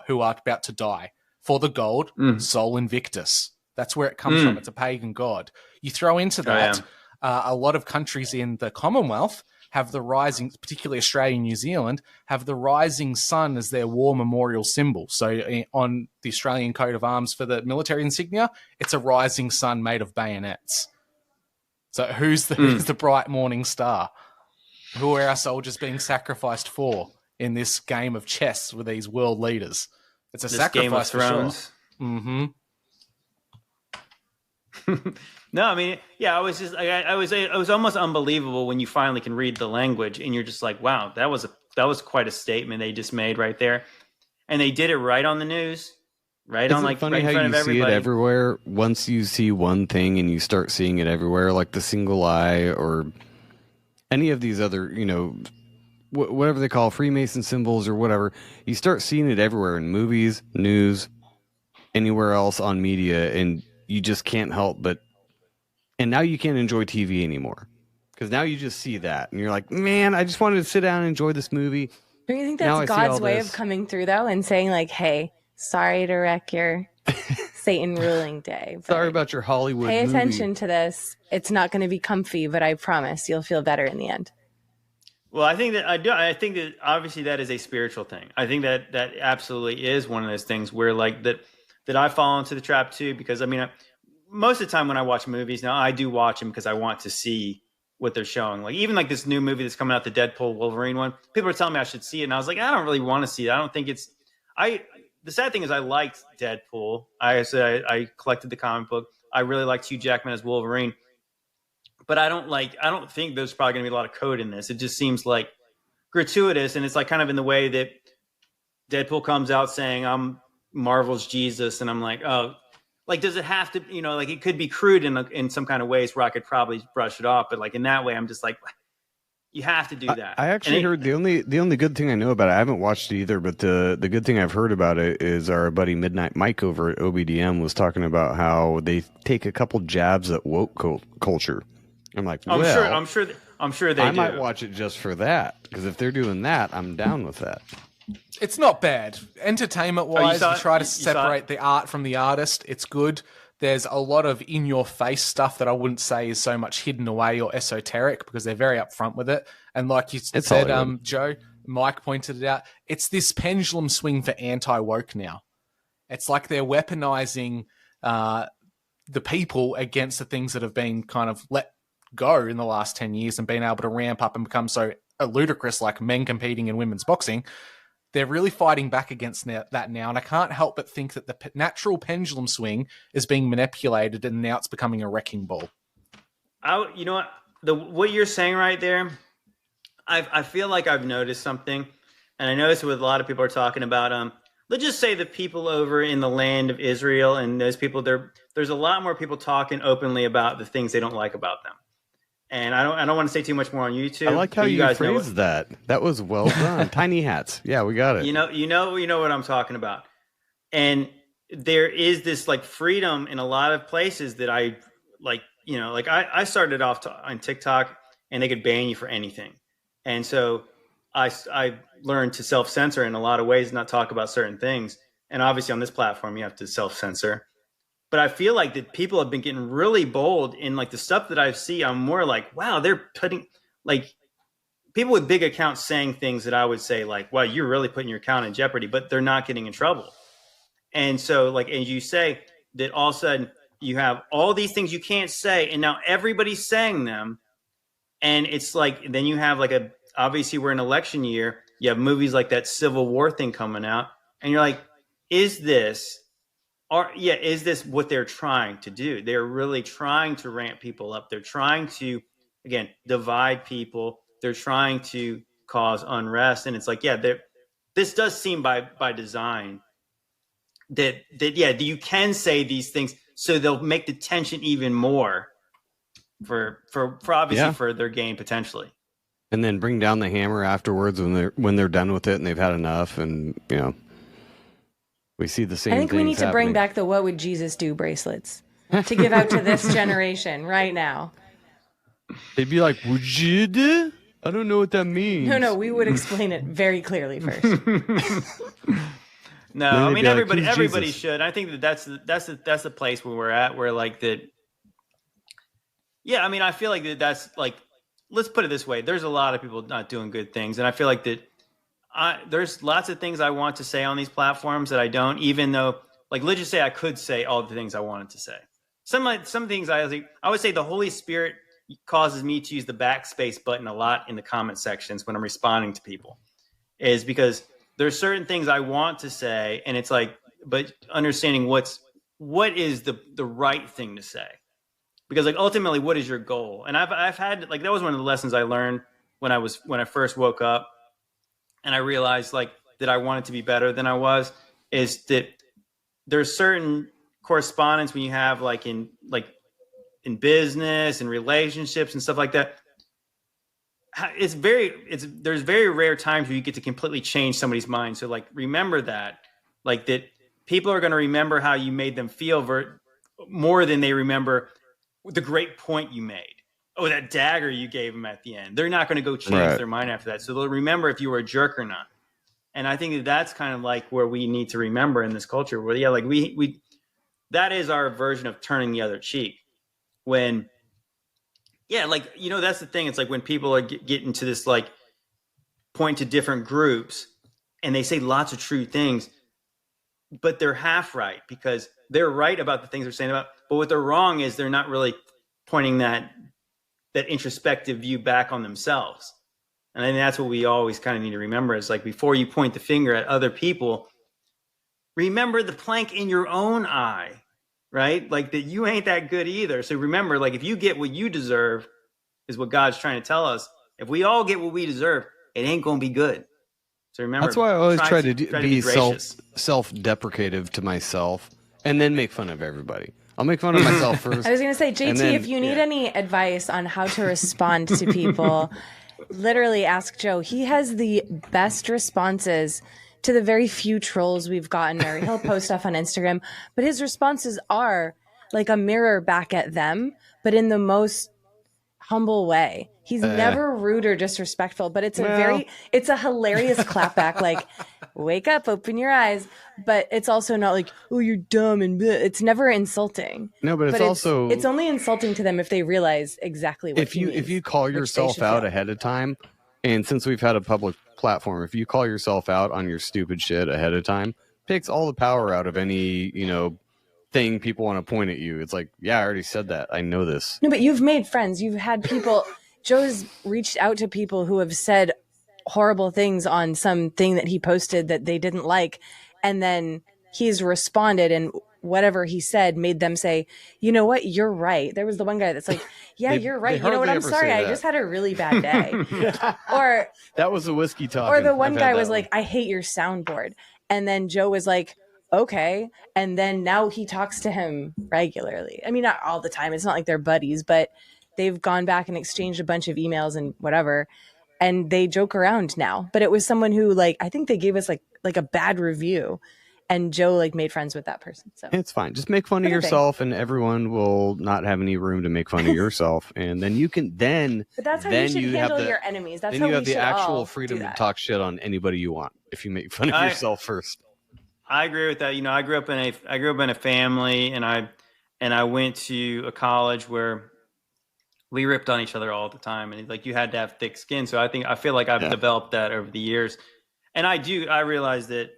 Speaker 7: who are about to die. For the gold, Sol Invictus. That's where it comes from. It's a pagan god. You throw into that, a lot of countries in the Commonwealth have the rising, particularly Australia and New Zealand, have the rising sun as their war memorial symbol. So on the Australian coat of arms for the military insignia, it's a rising sun made of bayonets. So who's the bright morning star? Who are our soldiers being sacrificed for in this game of chess with these world leaders? It's a sacrifice for sure. Mm-hmm.
Speaker 8: No, I mean, yeah, I was just, it was almost unbelievable when you finally can read the language and you're just like, wow, that was quite a statement they just made right there, and they did it right on the news, right?
Speaker 9: Isn't it funny
Speaker 8: right in
Speaker 9: how
Speaker 8: front
Speaker 9: you
Speaker 8: of
Speaker 9: see
Speaker 8: everybody.
Speaker 9: it everywhere? Once you see one thing and you start seeing it everywhere, like the single eye or any of these other, whatever they call Freemason symbols or whatever, you start seeing it everywhere in movies, news, anywhere else on media, and you just can't help but. And now you can't enjoy TV anymore because now you just see that and you're like, man, I just wanted to sit down and enjoy this movie.
Speaker 10: Don't you think that's God's way of coming through, though, and saying, like, hey, sorry to wreck your Satan ruling day.
Speaker 9: Sorry about your Hollywood
Speaker 10: Pay
Speaker 9: movie.
Speaker 10: attention to this. It's not going to be comfy, but I promise you'll feel better in the end.
Speaker 8: Well, I think that obviously that is a spiritual thing. I think that absolutely is one of those things where like that I fall into the trap too, because I mean, most of the time when I watch movies now, I do watch them because I want to see what they're showing. Like even like this new movie that's coming out, the Deadpool Wolverine one, people are telling me I should see it. And I was like, I don't really want to see it. I don't think the sad thing is I liked Deadpool. I collected the comic book. I really liked Hugh Jackman as Wolverine, but I don't think there's probably going to be a lot of code in this. It just seems like gratuitous. And it's like kind of in the way that Deadpool comes out saying I'm Marvel's Jesus. And I'm like, oh, like, does it have to, like it could be crude in some kind of ways where I could probably brush it off. But like in that way, I'm just like, you have to do that.
Speaker 9: I actually heard the only good thing I know about it, I haven't watched it either, but the good thing I've heard about it is our buddy Midnight Mike over at OBDM was talking about how they take a couple jabs at woke culture. I'm like,
Speaker 8: I'm sure they do.
Speaker 9: I might watch it just for that, because if they're doing that, I'm down with that.
Speaker 7: It's not bad. Entertainment-wise, you try to separate the art from the artist. It's good. There's a lot of in-your-face stuff that I wouldn't say is so much hidden away or esoteric because they're very upfront with it. And like you said, Joe, Mike pointed it out, it's this pendulum swing for anti-woke now. It's like they're weaponizing the people against the things that have been kind of let go in the last 10 years and been able to ramp up and become so ludicrous, like men competing in women's boxing. They're really fighting back against that now, and I can't help but think that the natural pendulum swing is being manipulated, and now it's becoming a wrecking ball.
Speaker 8: You know what? What you're saying right there, I feel like I've noticed something, and I noticed what a lot of people are talking about. Let's just say the people over in the land of Israel and those people, there's a lot more people talking openly about the things they don't like about them. And I don't want to say too much more on YouTube.
Speaker 9: I like how you guys phrased that. That was well done. Tiny hats. Yeah, we got it.
Speaker 8: You know what I'm talking about. And there is this like freedom in a lot of places that I like. Like I started off on TikTok, and they could ban you for anything. And so I learned to self-censor in a lot of ways, not talk about certain things. And obviously on this platform, you have to self-censor. But I feel like that people have been getting really bold in like the stuff that I see. I'm more like, wow, they're putting like people with big accounts saying things that I would say like, wow, you're really putting your account in jeopardy, but they're not getting in trouble. And so like, as you say that all of a sudden you have all these things you can't say. And now everybody's saying them. And it's like, then you have like obviously we're in election year. You have movies like that Civil War thing coming out. And you're like, is this what they're trying to do? They're really trying to ramp people up. They're trying to, again, divide people. They're trying to cause unrest. And it's like, this does seem by design that you can say these things so they'll make the tension even more for obviously for their gain potentially.
Speaker 9: And then bring down the hammer afterwards when they're done with it and they've had enough, and we see the same.
Speaker 10: I think we need to bring back the "What would Jesus do" bracelets to give out to this generation right now.
Speaker 9: They'd be like, "Would you do?" I don't know what that means.
Speaker 10: No, we would explain it very clearly first.
Speaker 8: No, I mean everybody should. I think that's the place where we're at, where like that. Yeah, I mean, I feel like that's like, let's put it this way: there's a lot of people not doing good things, and I feel like that. There's lots of things I want to say on these platforms that I don't, even though, like, let's just say I could say all the things I wanted to say. Some things I would say the Holy Spirit causes me to use the backspace button a lot in the comment sections when I'm responding to people, is because there's certain things I want to say, and it's like, but understanding what is the right thing to say, because like ultimately, what is your goal? And I've had, like, that was one of the lessons I learned when I first woke up, and I realized like that I wanted to be better than I was, is that there's certain correspondence when you have like in business and relationships and stuff like that. There's very rare times where you get to completely change somebody's mind. So like, remember that people are going to remember how you made them feel more than they remember the great point you made. Oh, that dagger you gave them at the end. They're not going to go change their mind after that. So they'll remember if you were a jerk or not. And I think that's kind of like where we need to remember in this culture, where, yeah, like we that is our version of turning the other cheek. When, yeah, like, that's the thing. It's like when people are get into this, like, point to different groups and they say lots of true things, but they're half right, because they're right about the things they're saying about, but what they're wrong is they're not really pointing that introspective view back on themselves. And I think that's what we always kind of need to remember, is like, before you point the finger at other people, remember the plank in your own eye, right? Like, that you ain't that good either. So remember, like, if you get what you deserve, is what God's trying to tell us. If we all get what we deserve, it ain't going to be good. So remember,
Speaker 9: that's why I always try to be
Speaker 8: gracious.
Speaker 9: self-deprecative to myself, and then make fun of everybody. I'll make fun of myself first.
Speaker 10: I was going to say, JT, if you need any advice on how to respond to people, literally ask Joe. He has the best responses to the very few trolls we've gotten, or he'll post stuff on Instagram, but his responses are like a mirror back at them, but in the most humble way. He's never rude or disrespectful, but it's a hilarious clapback. Like, wake up, open your eyes. But it's also not like, oh, you're dumb, and bleh. It's never insulting.
Speaker 9: No, but it's
Speaker 10: only insulting to them if they realize exactly what
Speaker 9: if you call yourself out ahead of time, and since we've had a public platform, if you call yourself out on your stupid shit ahead of time, takes all the power out of any, thing people want to point at you. It's like, yeah, I already said that. I know this.
Speaker 10: No, but you've made friends. You've had people. Joe's reached out to people who have said horrible things on something that he posted that they didn't like, and then he's responded, and whatever he said made them say, you know what, you're right. There was the one guy that's like, yeah, you're right. You know what, I'm sorry, I just had a really bad day. Or
Speaker 9: that was a whiskey talk.
Speaker 10: Or the one guy was like, I hate your soundboard. And then Joe was like, okay. And then now he talks to him regularly. I mean, not all the time. It's not like they're buddies, but they've gone back and exchanged a bunch of emails and whatever. And they joke around now. But it was someone who, like, I think they gave us like a bad review. And Joe made friends with that person. So
Speaker 9: it's fine. Just make fun of yourself, and everyone will not have any room to make fun of yourself. And then you can
Speaker 10: But that's how you should handle your enemies. That's
Speaker 9: then
Speaker 10: how
Speaker 9: you have
Speaker 10: we
Speaker 9: the
Speaker 10: should
Speaker 9: actual
Speaker 10: all
Speaker 9: freedom
Speaker 10: do
Speaker 9: to
Speaker 10: that.
Speaker 9: talk shit on anybody you want if you make fun of yourself first.
Speaker 8: I agree with that. I grew up in a family, and I went to a college where we ripped on each other all the time, and you had to have thick skin. So I feel like I've developed that over the years, and I realize that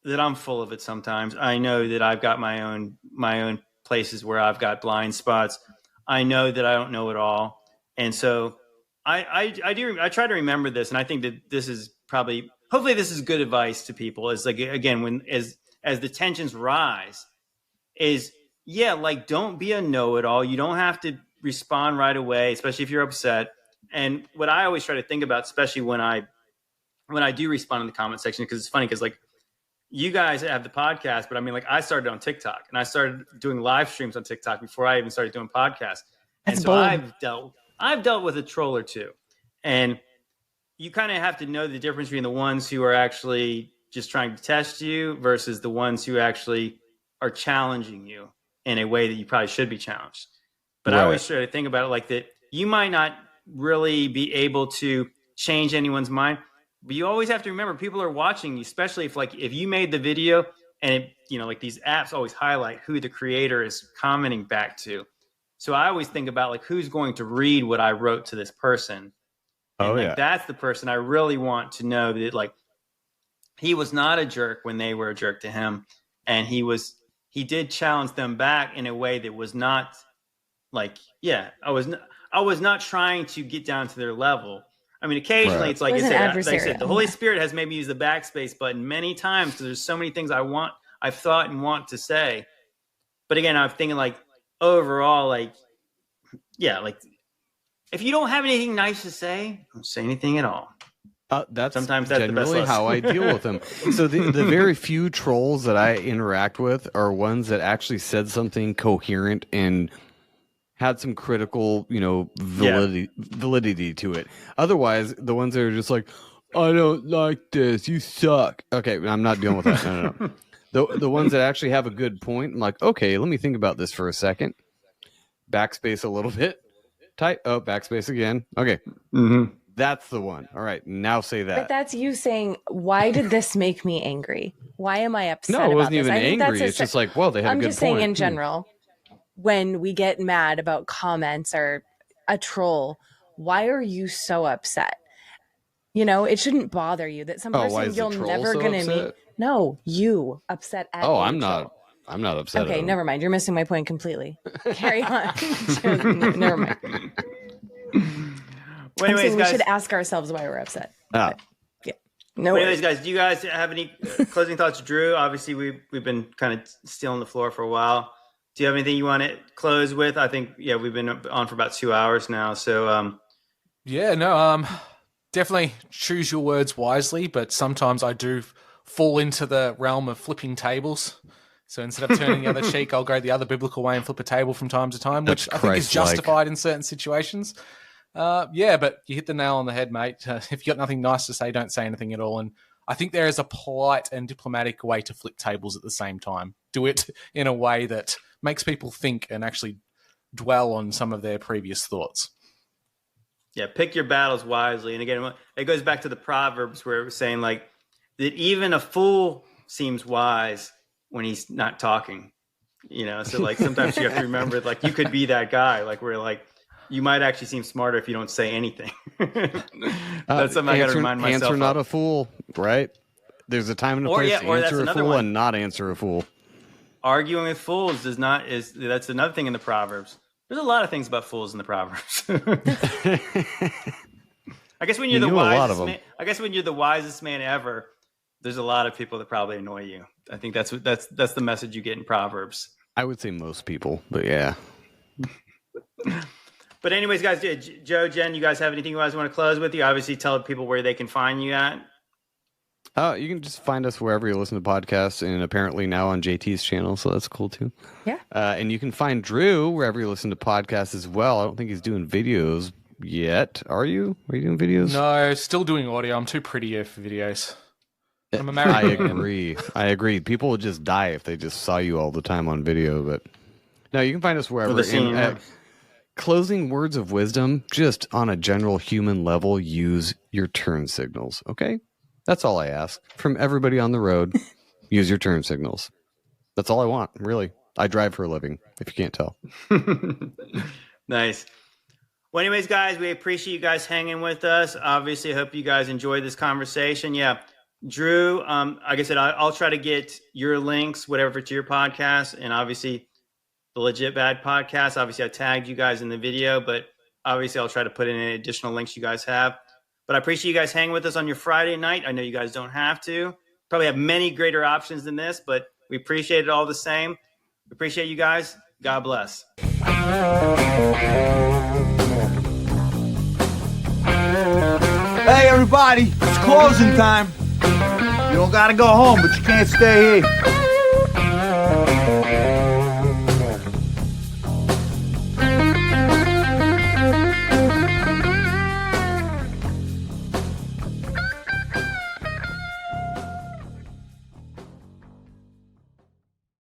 Speaker 8: I'm full of it sometimes. I know that I've got my own places where I've got blind spots. I know that I don't know it all. And so I try to remember this. And I think that this is hopefully this is good advice to people, is again, as the tensions rise, don't be a know-it-all. You don't have to respond right away, especially if you're upset. And what I always try to think about, especially when I do respond in the comment section, because it's funny, because you guys have the podcast, but I mean, I started on TikTok, and I started doing live streams on TikTok before I even started doing podcasts. And so I've dealt with a troll or two, and you kind of have to know the difference between the ones who are actually just trying to test you versus the ones who actually are challenging you in a way that you probably should be challenged. But I always try to think about it like that. you might not really be able to change anyone's mind, but you always have to remember people are watching you, especially if you made the video and these apps always highlight who the creator is commenting back to. So I always think about who's going to read what I wrote to this person. And that's the person I really want to know that he was not a jerk when they were a jerk to him. And he did challenge them back in a way that was not I was not trying to get down to their level. I mean, occasionally it's like I said, the Holy Spirit has made me use the backspace button many times because there's so many things I've thought and want to say. But again, I'm thinking overall, if you don't have anything nice to say, don't say anything at all.
Speaker 9: Sometimes
Speaker 8: that's
Speaker 9: generally
Speaker 8: the best
Speaker 9: how I deal with them. So the very few trolls that I interact with are ones that actually said something coherent and had some critical, validity to it. Otherwise, the ones that are just I don't like this, you suck. Okay, I'm not dealing with that. No. The ones that actually have a good point, I'm okay, let me think about this for a second. Backspace a little bit. Backspace again. Okay.
Speaker 8: Mm-hmm.
Speaker 9: That's the one. All right, now say that.
Speaker 10: But that's you saying, why did this make me angry? Why am I upset
Speaker 9: No, it wasn't
Speaker 10: about
Speaker 9: even
Speaker 10: this?
Speaker 9: angry. It's just they had a good point.
Speaker 10: I'm just saying in general, when we get mad about comments or a troll, why are you so upset? It shouldn't bother you that some person you're never going to meet. No, you upset at
Speaker 9: I'm not upset.
Speaker 10: Okay, never mind. You're missing my point completely. Carry on. Never mind.
Speaker 8: Well, anyways,
Speaker 10: we should ask ourselves why we're upset.
Speaker 9: No.
Speaker 8: Anyways, guys, do you guys have any closing thoughts, Drew? Obviously, we've been kind of stealing the floor for a while. Do you have anything you want to close with? I think, we've been on for about 2 hours now. So,
Speaker 7: definitely choose your words wisely, but sometimes I do fall into the realm of flipping tables. So instead of turning the other cheek, I'll go the other biblical way and flip a table from time to time, which I think is justified in certain situations. But you hit the nail on the head, mate. If you got nothing nice to say, don't say anything at all. And I think there is a polite and diplomatic way to flip tables at the same time. Do it in a way that makes people think and actually dwell on some of their previous thoughts.
Speaker 8: Yeah, pick your battles wisely. And again, it goes back to the Proverbs where it was saying that even a fool seems wise when he's not talking. So sometimes you have to remember you could be that guy where you might actually seem smarter if you don't say anything. That's something I got to remind myself.
Speaker 9: Answer not a fool, right? There's a time and a place to answer a fool and not answer a fool.
Speaker 8: Arguing with fools that's another thing in the Proverbs. There's a lot of things about fools in the Proverbs. I guess when you're the wisest man ever, there's a lot of people that probably annoy you. I think that's the message you get in Proverbs.
Speaker 9: I would say most people, but yeah.
Speaker 8: But anyways, guys, Joe, Jen, you guys have anything you guys want to close with? You obviously tell people where they can find you at.
Speaker 9: You can just find us wherever you listen to podcasts, and apparently now on JT's channel, so that's cool too.
Speaker 10: Yeah.
Speaker 9: And you can find Drew wherever you listen to podcasts as well. I don't think he's doing videos yet. Are you? Are you doing videos?
Speaker 7: No, still doing audio. I'm too pretty for videos. I'm a married man.
Speaker 9: I agree. People would just die if they just saw you all the time on video. But no, you can find us wherever. Closing words of wisdom, just on a general human level, use your turn signals. Okay? That's all I ask from everybody on the road. Use your turn signals. That's all I want, really. I drive for a living, if you can't tell.
Speaker 8: Nice. Well, anyways, guys, we appreciate you guys hanging with us. Obviously, I hope you guys enjoyed this conversation. Yeah. Drew, like I said, I'll try to get your links, whatever, to your podcast, and obviously the Legit Bad podcast. Obviously, I tagged you guys in the video, but obviously I'll try to put in any additional links you guys have. But I appreciate you guys hanging with us on your Friday night. I know you guys don't have to. Probably have many greater options than this, but we appreciate it all the same. We appreciate you guys. God bless.
Speaker 6: Hey, everybody, it's closing time. You don't gotta go home, but you can't stay here.